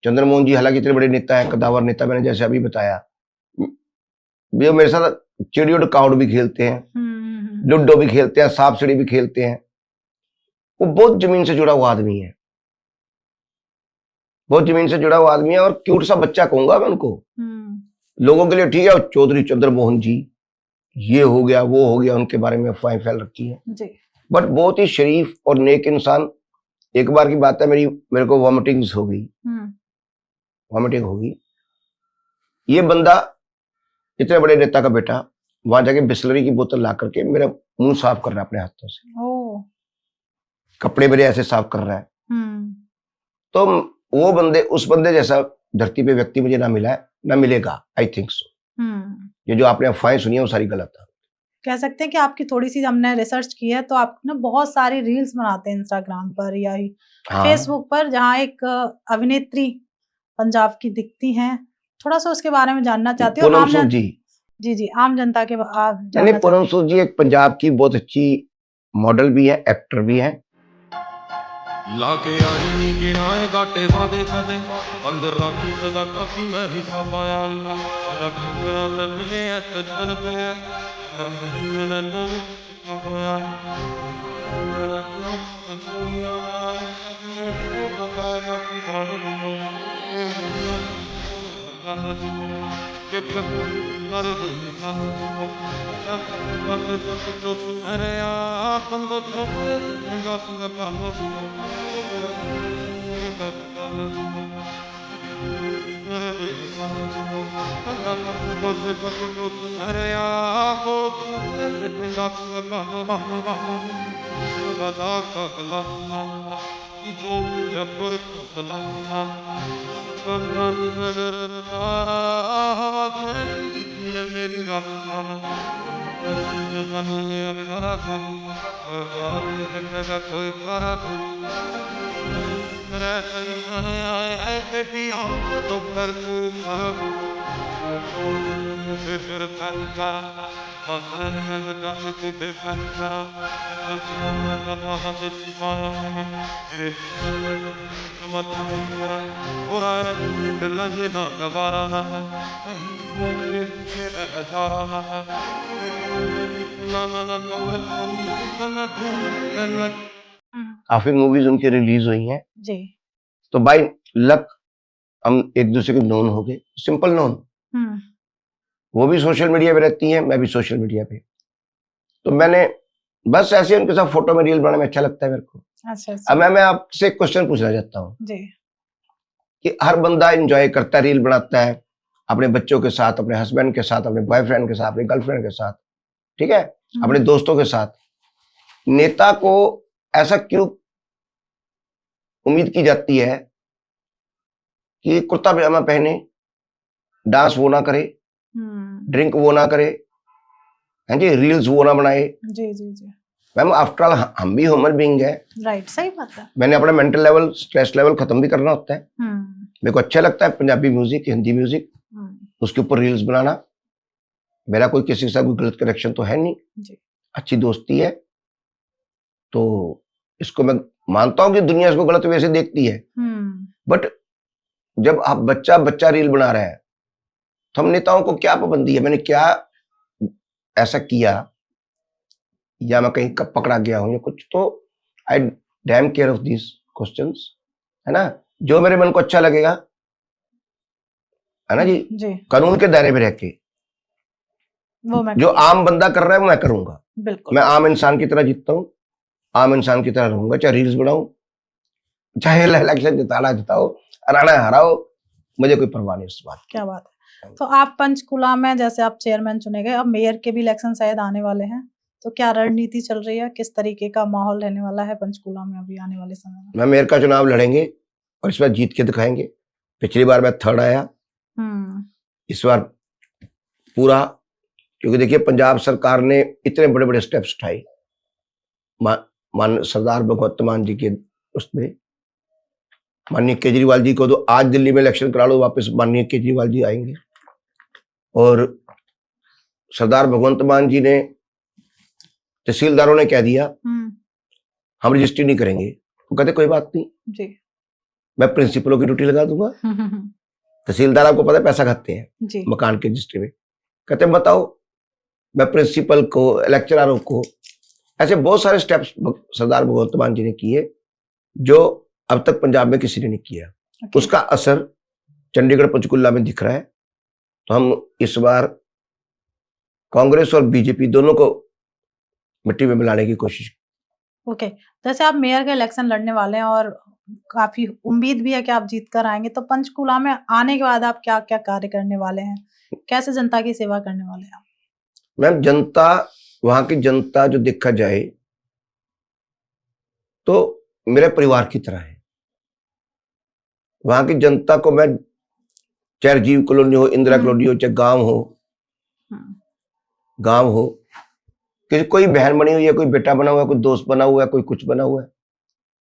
चंद्रमोहन जी हालांकि इतने बड़े नेता है, कदावर नेता, मैंने जैसे अभी बताया, वो मेरे साथ चिड़ी और काउड भी खेलते हैं, लूडो भी खेलते हैं, सांप सीढ़ी भी खेलते हैं। वो बहुत जमीन से जुड़ा हुआ आदमी है, बहुत जमीन से जुड़ा हुआ आदमी है, और क्यूट सा बच्चा कहूंगा मैं उनको। लोगों के लिए ठीक है, चौधरी चंद्रमोहन जी ये हो गया वो हो गया, उनके बारे में अफवाहें फैल रखी है, बट बहुत ही शरीफ और नेक इंसान। एक बार की बात है, मेरे को वॉमिटिंग होगी। ये बंदा इतने बड़े नेता का बेटा वहां जाके बिस्लरी की बोतल ला करके मेरा मुंह साफ कर रहा है अपने हाथों से, कपड़े मेरे ऐसे साफ कर रहा है। तो वो उस बंदे जैसा धरती पे व्यक्ति मुझे ना मिला है, ना मिलेगा, आई थिंक सो। ये जो आपने अफवाहें सुनी है वो सारी गलत है। कह सकते हैं कि आपकी थोड़ी सी हमने रिसर्च की है, तो आप ना बहुत सारी रील्स बनाते हैं इंस्टाग्राम पर या फेसबुक पर, जहाँ एक अभिनेत्री पंजाब की दिखती हैं। थोड़ा सा उसके बारे में जानना चाहती हूँ। पूनम सूद जी। जी आम जनता के पूनम सूद जी एक पंजाब की बहुत अच्छी मॉडल भी है, एक्टर भी है। लाके आई गिराए गाटे वादे कदे अंदर राखी सदा काफी मैं भी पाया रख ले तजन पे हम्म, काफी मूवीज उनकी रिलीज हुई हैं, जी। तो बाय लक हम एक दूसरे के नोन हो गए, सिंपल नोन। हम्म, वो भी सोशल मीडिया पे रहती हैं, मैं भी सोशल मीडिया पे। तो मैंने बस ऐसे उनके साथ फोटो में रील बनाने में अच्छा लगता है मेरे को। अच्छा अब अच्छा। मैं आपसे एक क्वेश्चन पूछना चाहता हूँ जी। कि हर बंदा एंजॉय करता है, रील बनाता है अपने बच्चों के साथ, अपने हस्बैंड के साथ, अपने बॉयफ्रेंड के साथ, अपने गर्लफ्रेंड के साथ, ठीक है, अपने दोस्तों के साथ। नेता को ऐसा क्यों उम्मीद की जाती है कि कुर्ता पजामा पहने, डांस वो ना करे, हम्म, ड्रिंक वो ना करे, हैं जी, रील्स वो ना बनाए। जी जी जी। मैम आफ्टर ऑल हम भी ह्यूमन बीइंग है। राइट, सही बात है। मैंने अपना मेंटल लेवल, स्ट्रेस लेवल खत्म भी करना होता है। हम्म, मेरे को अच्छा लगता है पंजाबी म्यूजिक, हिंदी म्यूजिक, उसके ऊपर रील्स बनाना। मेरा कोई किसी के साथ कोई गलत कनेक्शन तो है नहीं, जी। अच्छी दोस्ती है। तो इसको मैं मानता हूं कि दुनिया इसको गलत वैसे देखती है, बट जब आप बच्चा बच्चा रील बना रहा है तो हम नेताओं को क्या पाबंदी है? मैंने क्या ऐसा किया या मैं कहीं कब पकड़ा गया हूं या कुछ? तो I damn care of this questions, है ना। जो मेरे मन को अच्छा लगेगा, है ना जी, जी। कानून के दायरे में रह के वो मैं जो करूँगी। आम बंदा कर रहा है वो मैं करूंगा। बिल्कुल। मैं आम इंसान की तरह जीतता हूँ, आम इंसान की तरह रहूंगा, चाहे रील्स बनाऊं, चाहे इलेक्शन जिताना जिताओ, हराना हराओ, मुझे कोई परवाह नहीं उस बात की। क्या बात है। तो आप पंचकुला में, जैसे आप चेयरमैन चुने गए, अब मेयर के भी इलेक्शन शायद आने वाले हैं, तो क्या रणनीति चल रही है, किस तरीके का माहौल रहने वाला है पंचकुला में अभी आने वाले समय में? मैं मेयर का चुनाव लड़ेंगे और इस बार जीत के दिखाएंगे। पिछली बार मैं थर्ड आया, इस बार पूरा, क्योंकि देखिए पंजाब सरकार ने इतने बड़े बड़े स्टेप्स उठाए, मान सरदार भगवंत मान जी के उसमें, माननीय केजरीवाल जी को तो आज दिल्ली में इलेक्शन करा लो, वापस माननीय केजरीवाल जी आएंगे। और सरदार भगवंत मान जी ने, तहसीलदारों ने कह दिया हम रजिस्ट्री नहीं करेंगे, वो कहते कोई बात नहीं जी। मैं प्रिंसिपलों की ड्यूटी लगा दूंगा। तहसीलदार आपको पता है पैसा खाते हैं जी। मकान के रजिस्ट्री में, कहते हैं बताओ, मैं प्रिंसिपल को, लेक्चररों को, ऐसे बहुत सारे स्टेप्स सरदार भगवंत मान जी ने किए जो अब तक पंजाब में किसी ने नहीं किया। उसका असर चंडीगढ़ पंचकुला में दिख रहा है। तो हम इस बार कांग्रेस और बीजेपी दोनों को मिट्टी में मिलाने की कोशिश। ओके, जैसे आप मेयर का इलेक्शन लड़ने वाले हैं और काफी उम्मीद भी है कि आप जीत कर आएंगे, तो पंचकुला में आने के बाद आप क्या क्या कार्य करने वाले हैं, कैसे जनता की सेवा करने वाले हैं? मैम जनता, वहां की जनता जो देखा जाए तो मेरे परिवार की तरह है। वहां की जनता को मैं, चाहे राजीव कॉलोनी हो, इंदिरा कॉलोनी हो, चाहे गांव हो, कि कोई बहन बनी हुई है, कोई बेटा बना हुआ है, कोई दोस्त बना हुआ है, कोई कुछ बना हुआ है,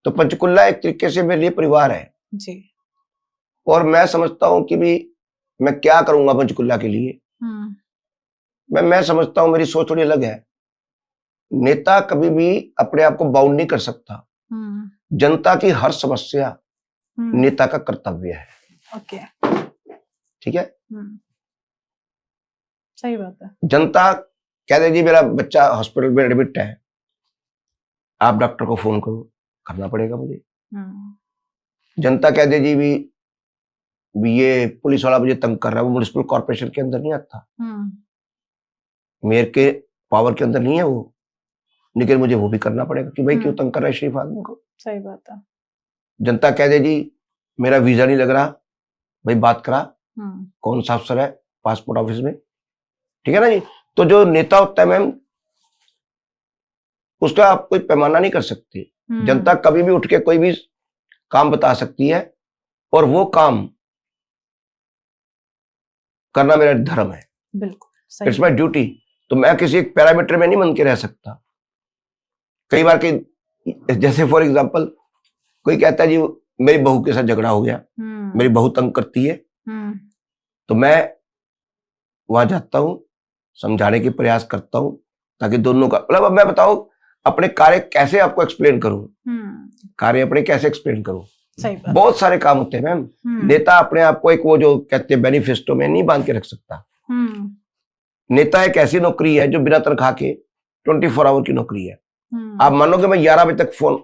तो पंचकुला एक तरीके से मेरे लिए परिवार है जी। और मैं समझता हूं कि भी मैं क्या करूंगा पंचकुला के लिए। मैं समझता हूं मेरी सोच थोड़ी अलग है। नेता कभी भी अपने आप को बाउंड नहीं कर सकता। जनता की हर समस्या नेता का कर्तव्य है। ओके, ठीक है, सही बात है। जनता कह दे जी मेरा बच्चा हॉस्पिटल में एडमिट है, आप डॉक्टर को फोन करो, करना पड़ेगा मुझे। हम्म। जनता कह दे जी भी ये पुलिस वाला मुझे तंग कर रहा है, वो म्युनिसिपल कॉर्पोरेशन के अंदर नहीं आता, मेयर के पावर के अंदर नहीं है वो, लेकिन मुझे वो भी करना पड़ेगा कि भाई क्यों तंग कर रहा है शरीफ आदमी को। सही बात है। जनता कह दे जी मेरा वीजा नहीं लग रहा, भाई बात करा, कौन सा अफसर है पासपोर्ट ऑफिस में, ठीक है ना जी। तो जो नेता होता है मैम, उसका आप कोई पैमाना नहीं कर सकते। जनता कभी भी उठ के कोई भी काम बता सकती है, और वो काम करना मेरा धर्म है, बिल्कुल इट्स माई ड्यूटी। तो मैं किसी एक पैरामीटर में नहीं बन के रह सकता। कई बार के जैसे फॉर एग्जांपल कोई कहता है जी मेरी बहू के साथ झगड़ा हो गया, मेरी बहू तंग करती है, तो मैं वहां जाता हूं, समझाने की प्रयास करता हूं, ताकि दोनों का मतलब, अब मैं बताऊं अपने कार्य कैसे आपको एक्सप्लेन करूं, कार्य अपने कैसे एक्सप्लेन करूं। सही बात। बहुत सारे काम होते हैं मैम। नेता अपने आप को एक वो जो कहते हैं मैनिफेस्टो में नहीं बांध के रख सकता। नेता एक ऐसी नौकरी है जो बिना तनख्वाह के 24 आवर की नौकरी है। आप मानोगे मैं 11 बजे तक फोन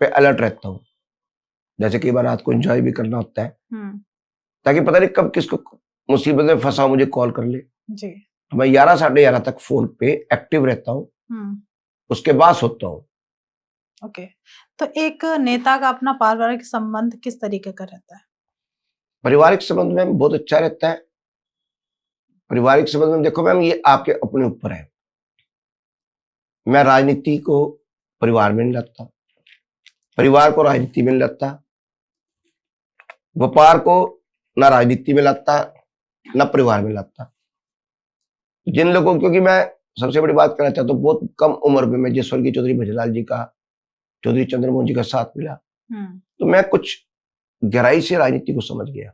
पे अलर्ट रहता हूं, जैसे कई बार रात को एंजॉय भी करना होता है, ताकि पता नहीं कब किसको मुसीबत में फंसा मुझे कॉल कर ले जी। तो मैं 11 साढ़े 11 तक फोन पे एक्टिव रहता हूँ, उसके बाद सोता हूँ। ओके। तो एक नेता का अपना पारिवारिक संबंध किस तरीके का रहता है? पारिवारिक संबंध में बहुत अच्छा रहता है। पारिवारिक संबंध में देखो मैम, ये आपके अपने ऊपर है। मैं राजनीति को परिवार में नहीं लाता, परिवार को राजनीति में नहीं लाता, व्यापार को ना राजनीति में लाता ना परिवार में लाता। जिन लोगों, क्योंकि मैं सबसे बड़ी बात करना चाहता हूँ, बहुत कम उम्र में मैं जिस स्वर्गीय चौधरी भजनलाल जी का, चौधरी चंद्रमोहन जी का साथ मिला, तो मैं कुछ गहराई से राजनीति को समझ गया,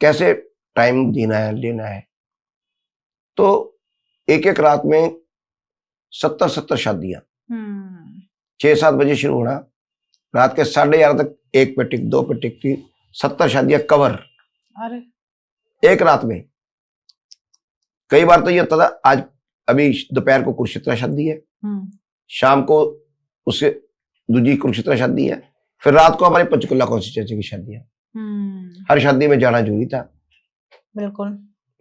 कैसे टाइम देना है लेना है। तो एक एक रात में 70 शादियां, 6-7 बजे शुरू होना, रात के 11:30 तक 1 पे टिक 2 पे टिक थी, 70 शादियां कवर। अरे एक रात में। कई बार तो ये होता था आज अभी दोपहर को कुरुक्षेत्र शादी है, शाम को उससे दूसरी कुरुक्षेत्र शादी है, फिर रात को हमारी पंचकुला कॉन्स्टिट्यूंसी की शादी है। हर शादी में जाना जरूरी था, बिल्कुल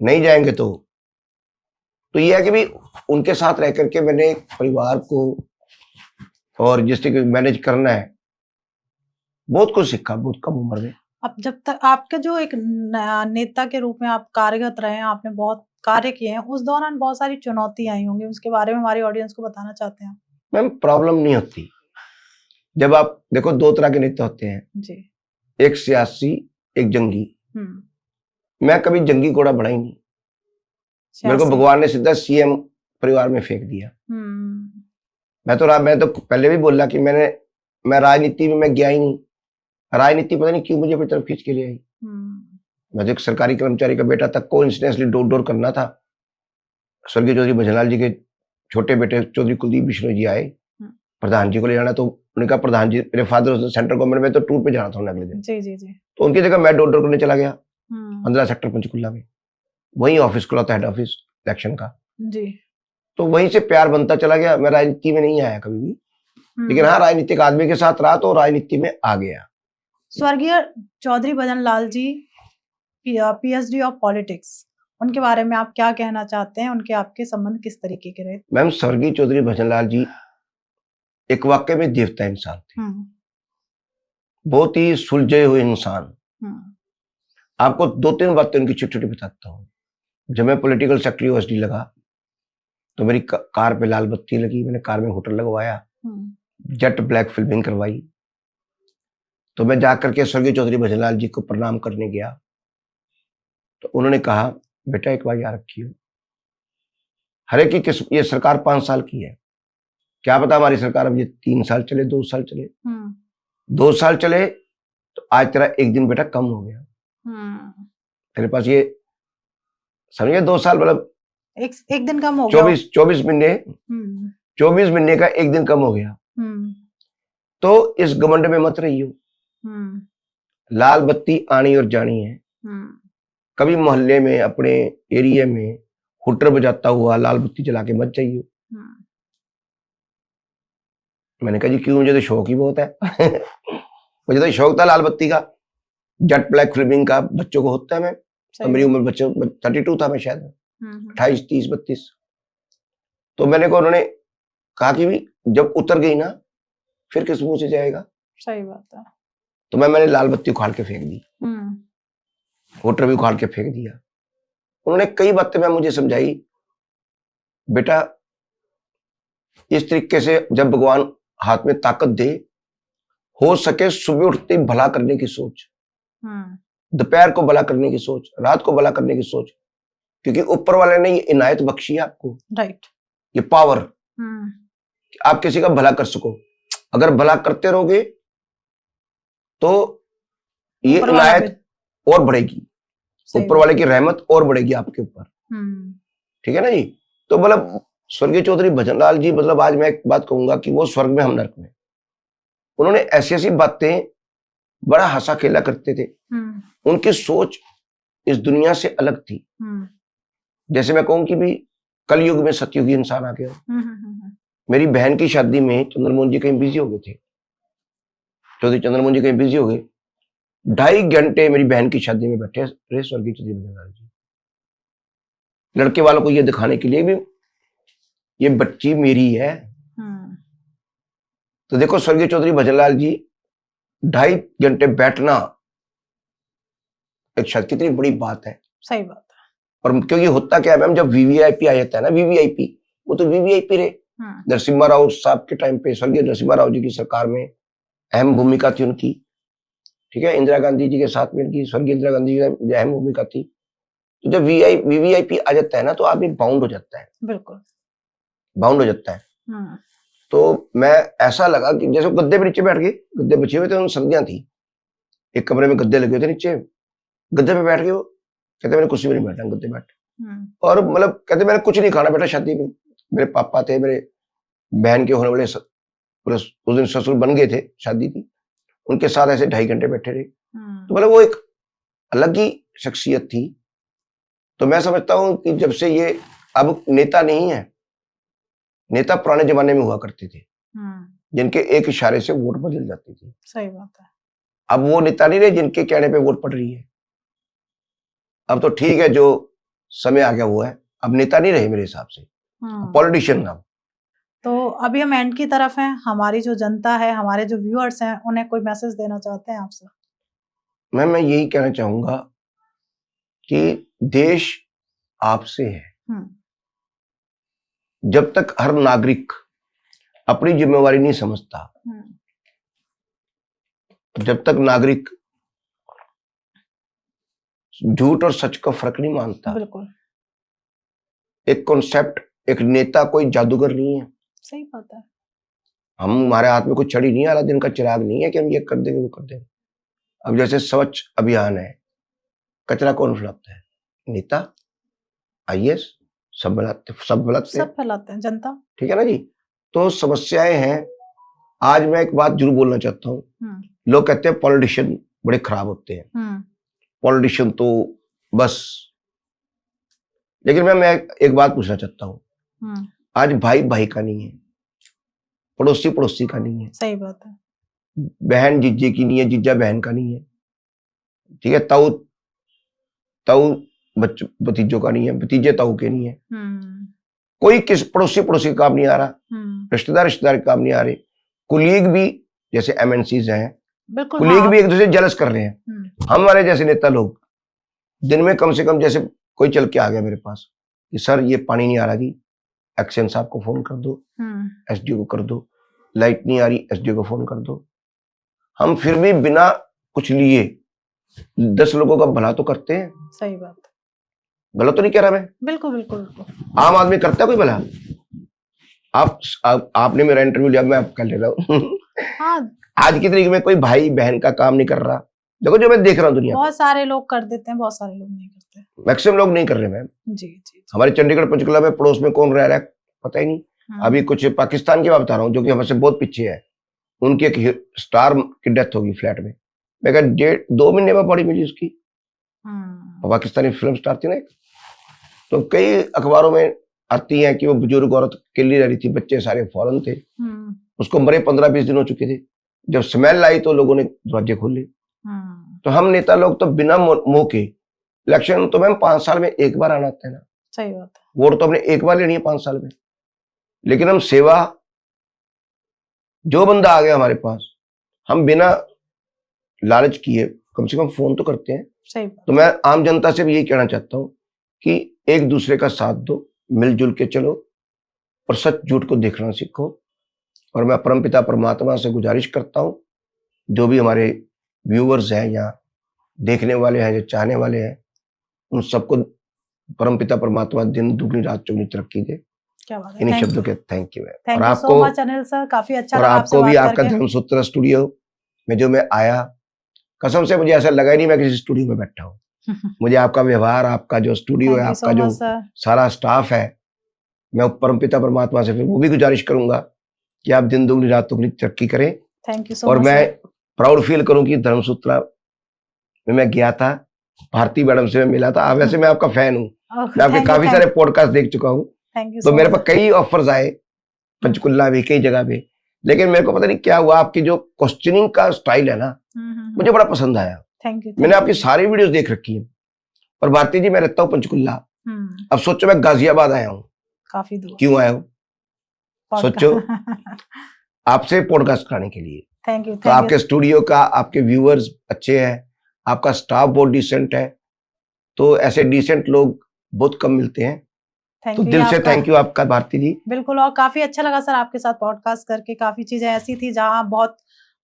नहीं जाएंगे तो ये है कि भी उनके साथ रह करके मैंने परिवार को और जिस तरीके मैनेज करना है बहुत कुछ सीखा बहुत कम उम्र में। अब जब तक आपके जो एक नेता के रूप में आप कार्यरत रहे हैं, आपने बहुत कार्य किए हैं, उस दौरान बहुत सारी चुनौती आई होंगी, उसके बारे में हमारी ऑडियंस को बताना चाहते हैं? मैम प्रॉब्लम नहीं होती। जब आप देखो 2 तरह के नेता होते हैं जी, एक सियासी एक जंगी। मैं कभी जंगी घोड़ा बढ़ा ही नहीं, मेरे को भगवान ने सीधा सीएम परिवार में फेंक दिया। मैं तो पहले भी बोला कि मैं राजनीति में मैं गया ही नहीं, राजनीति पता नहीं क्यों मुझे अपनी तरफ खींच के ले आई। मैं जो एक सरकारी कर्मचारी का बेटा था, कोइंसिडेंटली डोर डोर करना था, स्वर्गीय चौधरी भजनलाल जी के छोटे बेटे चौधरी कुलदीप बिश्नोई जी आए, प्रधान जी को ले जाना, तो उन्होंने कहा प्रधान जी मेरे फादर सेंट्रल गवर्नमेंट में तो टूर पे जाना था अगले दिन जी जी जी, तो उनकी जगह मैं डोर डोर करने चला गया 15 सेक्टर पंचकुला में, वही ऑफिस खुला था हेड ऑफिस इलेक्शन का जी। तो वहीं से प्यार बनता चला गया। मैं राजनीति में नहीं आया कभी भी, लेकिन हाँ राजनीतिक आदमी के साथ रहा तो राजनीति में आ गया। स्वर्गीय चौधरी भजनलाल जी पीएचडी ऑफ पॉलिटिक्स, उनके बारे में आप क्या कहना चाहते हैं? उनके आपके संबंध किस तरीके के रहे? मैम स्वर्गीय चौधरी भजनलाल जी एक वाकई में देवता इंसान थे, बहुत ही सुलझे हुए इंसान। आपको 2-3 बातें उनकी छोटी छोटी बताता हूँ। जब मैं पॉलिटिकल सेक्रेटरी ओएसडी लगा तो मेरी कार पे लाल बत्ती लगी, मैंने कार में होटल लगवाया, जेट ब्लैक फिल्मिंग करवाई। तो मैं जाकर के स्वर्गीय चौधरी भजनलाल जी को प्रणाम करने गया, तो उन्होंने कहा बेटा एक बार याद रखियो, हर एक की किस्म, ये सरकार 5 साल की है, क्या पता हमारी सरकार अब ये 3 साल चले 2 साल चले, 2 साल चले तो आज तेरा एक दिन बेटा कम हो गया, तेरे पास ये समझिए 2 साल मतलब एक दिन कम हो गया, 24 महीने 24 महीने का एक दिन कम हो गया। तो इस घमंड में मत रहियो, लाल बत्ती आनी और जानी है। कभी मोहल्ले में अपने एरिया में हुटर बजाता हुआ लाल बत्ती जला के मत जाइयो, मैंने कहा जी क्यों, मुझे तो शौक ही बहुत है। मुझे तो शौक था लाल बत्ती का, जेट ब्लैक फिल्मिंग का, बच्चों को होता है। मैं तो मेरी उम्र बच्चों 32 था मैं शायद, 28, 30, 32। तो मैंने कहा, उन्होंने कहा कि भी जब उतर गई ना फिर किस मुंह से जाएगा। सही बात है। तो मैंने लाल बत्ती उखाड़ के फेंक दी, वोटर भी उखाड़ के फेंक दिया। उन्होंने कई बातें मैं मुझे समझाई, बेटा इस तरीके से जब भगवान हाथ में ताकत दे, हो सके सुबह उठते ही भला करने की सोच, दोपहर को भला करने की सोच, रात को भला करने की सोच, क्योंकि ऊपर वाले ने ये इनायत बख्शी है आपको, राइट, ये पावर, आप किसी का भला कर सको। अगर भला करते रहोगे तो ये इनायत और बढ़ेगी, ऊपर वाले की रहमत और बढ़ेगी आपके ऊपर। ठीक है ना जी। तो मतलब स्वर्गीय चौधरी भजनलाल जी, मतलब आज मैं एक बात कहूंगा कि वो स्वर्ग में हम नरक में। उन्होंने ऐसी ऐसी बातें, बड़ा हंसा खेला करते थे। उनकी सोच इस दुनिया से अलग थी। जैसे मैं कहूं कि भी कलयुग में सतयुगी इंसान आ गया। मेरी बहन की शादी में चंद्रमोहन जी कहीं बिजी हो गए थे, चौधरी चंद्रमोहन जी कहीं बिजी हो गए। 2.5 घंटे मेरी बहन की शादी में बैठे रहे स्वर्गीय चौधरी भजनलाल जी, लड़के वालों को ये दिखाने के लिए भी ये बच्ची मेरी है। तो देखो स्वर्गीय चौधरी भजनलाल जी 2.5 घंटे बैठना एक शायद कितनी बड़ी बात है। सही बात है। और क्योंकि होता क्या है मैम, जब वीवीआईपी आ जाता है ना, वीवीआईपी, वो तो वीवीआईपी रहे। नरसिम्हा राव साहब के टाइम पे, स्वर्गीय नरसिम्हा राव जी की सरकार में अहम भूमिका थी उनकी। ठीक है, इंदिरा गांधी जी के साथ में इनकी, स्वर्गीय इंदिरा गांधी जी की अहम भूमिका थी। तो जब वीवीआईपी आ जाता है ना तो आदमी बाउंड हो जाता है, बिल्कुल बाउंड हो जाता है। तो मैं ऐसा लगा कि जैसे गद्दे पे नीचे बैठ गए, गद्दे बिछे हुए थे, उन सर्दियां थी, एक कमरे में गद्दे लगे हुए थे, नीचे गद्दे पे बैठ गए। वो कहते मैंने कुछ भी नहीं बैठा, गद्दे बैठ। और मतलब कहते मैंने कुछ नहीं खाना बेटा शादी में। मेरे पापा थे, मेरे बहन के होने वाले उस दिन ससुर बन गए थे, शादी थी, उनके साथ ऐसे 2.5 घंटे बैठे रहे। तो मतलब वो एक अलग ही शख्सियत थी। तो मैं समझता हूँ कि जब से ये अब नेता नहीं है, नेता पुराने जमाने में हुआ करते थे, जिनके एक इशारे से वोट बदल जाती थी। सही बात है। अब वो नेता नहीं रहे जिनके कहने पे वोट पड़ रही है। अब तो ठीक है, जो समय आ गया वो है, अब नेता नहीं रहे मेरे हिसाब से, पॉलिटिशियन नाम। तो अभी हम एंड की तरफ हैं, हमारी जो जनता है, हमारे जो व्यूअर्स हैं, उन्हें कोई मैसेज देना चाहते हैं आपसे? मैं यही कहना चाहूंगा कि देश आपसे है। जब तक हर नागरिक अपनी जिम्मेवारी नहीं समझता, जब तक नागरिक झूठ और सच का फर्क नहीं मानता, बिल्कुल, एक कॉन्सेप्ट, एक नेता कोई जादूगर नहीं है। सही बात है। हमारे हाथ में कोई छड़ी नहीं है, अलादीन का चिराग नहीं है कि हम ये कर देंगे वो कर देंगे। अब जैसे स्वच्छ अभियान है, कचरा कौन फैलाता है? नेता, आईएएस, सब फैलाते हैं जनता। ठीक है ना जी। तो समस्याएं हैं। आज मैं एक बात जरूर बोलना चाहता हूँ, लोग कहते हैं पॉलिटिशियन बड़े खराब होते हैं, पॉलिटिशियन तो बस, लेकिन मैं एक बात पूछना चाहता हूँ, आज भाई भाई का नहीं है, पड़ोसी पड़ोसी का नहीं है। सही बात है। बहन जीजे की नहीं है, जीजा बहन का नहीं है। ठीक है, ताऊ ताऊ भतीजों का नहीं है, भतीजे ताऊ के नहीं है। कोई किस पड़ोसी पड़ोसी का काम नहीं आ रहा, रिश्तेदार रिश्तेदार का काम नहीं आ रहे। कुलीग भी, जैसे एमएनसीज हैं, कुलीग भी एक दूसरे जलस कर रहे हैं। हमारे जैसे नेता लोग दिन में कम से कम, जैसे कोई चल के आ गया मेरे पास कि सर ये पानी नहीं आ रहा जी, एक्शन साहब को फोन कर दो, एसडीओ को कर दो, लाइट नहीं आ रही, एसडीओ को फोन कर दो। हम फिर भी बिना कुछ लिए 10 लोगों का भला तो करते हैं। सही बात, गलत तो नहीं कह रहा मैं? बिल्कुल बिल्कुल। आम आदमी करता है कोई भला? आपने मेरा इंटरव्यू लिया, मैं कर ले रहा हूँ। हाँ, आज की तारीख में कोई भाई बहन का काम नहीं कर रहा। देखो जो मैं देख रहा हूँ दुनिया, बहुत सारे लोग कर देते हैं, बहुत सारे लोग नहीं करते, मैक्सिमम लोग नहीं कर रहे मैम। जी। हमारे चंडीगढ़ पंचकुला में पड़ोस में कौन रह रहा है पता ही नहीं। अभी कुछ पाकिस्तान की बात बता रहा हूँ, जो कि हमसे बहुत पीछे है। उनकी एक स्टार की डेथ होगी फ्लैट में, मैं कहा 2 महीने में बॉडी मिली उसकी। पाकिस्तानी फिल्म स्टार थी ना, तो कई अखबारों में आती है कि वो बुजुर्ग औरत अकेली रह रही थी, बच्चे सारे फॉरेन थे, उसको मरे 15-20 दिन हो चुके थे। जब स्मेल आई तो लोगों ने दरवाजे खोले। तो हम नेता लोग तो बिना मोह के, इलेक्शन तो मैम 5 साल में एक बार आना था ना, सही बात है, वोट तो हमने एक बार लेनी है 5 साल में, लेकिन हम सेवा, जो बंदा आ गया हमारे पास, हम बिना लालच किए कम से कम फोन तो करते हैं। सही बात। तो मैं आम जनता से भी यही कहना चाहता हूँ कि एक दूसरे का साथ दो, मिलजुल के चलो और सच झूठ को देखना सीखो। और मैं परमपिता परमात्मा से गुजारिश करता हूँ, जो भी हमारे व्यूअर्स हैं या देखने वाले हैं, जो चाहने वाले हैं, उन सबको परमपिता परमात्मा दिन दुगनी रात चौगनी तरक्की दे। क्या बात है, इन्हीं थैंक शब्दों यू, के थैंक यू है। थैंक और यू आपको, सो मच अनिल सर, काफी अच्छा और लगा आपसे आपको भी बात आपका करके। धर्मसूत्र स्टूडियो में जो मैं आया, कसम से मुझे ऐसा लगा ही नहीं मैं किसी स्टूडियो में बैठा हूँ। मुझे आपका व्यवहार, आपका जो स्टूडियो है, थैंक यू आपका सो जो मच सर। सारा स्टाफ है, मैं परमपिता परमात्मा से फिर वो भी गुजारिश करूंगा कि आप दिन दुगनी रात दुगनी तरक्की करें। थैंक यू सो और मच मैं सर। प्राउड फील करूं कि धर्मसूत्रा में मैं गया था, भारती मैडम से मैं मिला था। वैसे मैं आपका फैन हूँ, मैं आपके काफी सारे पॉडकास्ट देख चुका हूँ, थैंक यू तो सो मेरे मच। पास कई ऑफर्स आए, पंचकुला भी, कई जगह पे, लेकिन मेरे को पता नहीं क्या हुआ, आपकी जो क्वेश्चनिंग का स्टाइल है ना, मुझे बड़ा पसंद आया। Thank you. मैंने आपकी सारी वीडियोस देख रखी है। पर भारती जी, मैं रहता हूँ पंचकुला, अब सोचो मैं गाजियाबाद आया हूँ। काफी दूर क्यों आया हूँ? सोचो, पॉडकास्ट। आपसे पॉडकास्ट कराने के लिए। थैंक यू, तो आपके स्टूडियो का, आपके व्यूअर्स अच्छे हैं, आपका स्टाफ बहुत डिसेंट है, तो ऐसे डिसेंट लोग बहुत कम मिलते हैं। तो दिल से थैंक यू आपका भारती जी। बिल्कुल, और काफी अच्छा लगा सर आपके साथ पॉडकास्ट करके। काफी चीजें ऐसी थी जहां बहुत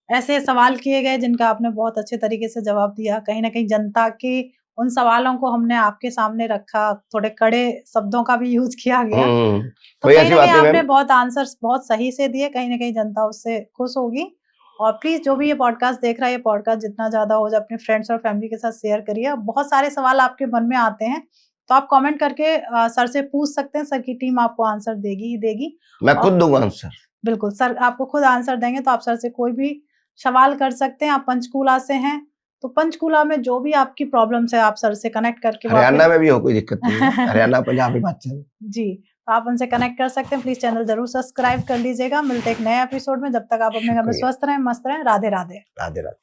ऐसे सवाल किए गए जिनका आपने बहुत अच्छे तरीके से जवाब दिया। कहीं ना कहीं जनता के उन सवालों को हमने आपके सामने रखा, थोड़े कड़े शब्दों का भी यूज किया गया, तो कहीं ना कहीं आपने बहुत आंसर्स बहुत सही से दिए। कहीं ना कहीं जनता उससे खुश होगी। और प्लीज जो भी ये पॉडकास्ट देख रहा है, ये पॉडकास्ट जितना ज्यादा हो जाए अपने फ्रेंड्स और फैमिली के साथ शेयर करिए। बहुत सारे सवाल आपके मन में आते हैं, तो आप कमेंट करके सर से पूछ सकते हैं। सर की टीम आपको आंसर देगी ही देगी। मैं खुद दूंगा आंसर। बिल्कुल, सर आपको खुद आंसर देंगे, तो आप सर से कोई भी सवाल कर सकते हैं। आप पंचकूला से हैं, तो पंचकूला में जो भी आपकी प्रॉब्लम्स है, आप सर से कनेक्ट करके, हरियाणा में भी हो, कोई दिक्कत नहीं है, हरियाणा पंजाब हिमाचल जी, आप उनसे कनेक्ट कर सकते हैं। प्लीज चैनल जरूर सब्सक्राइब कर लीजिएगा। मिलते हैं एक नए एपिसोड में। जब तक आप अपने घर में स्वस्थ रहें, मस्त रहें। राधे राधे। राधे राधे।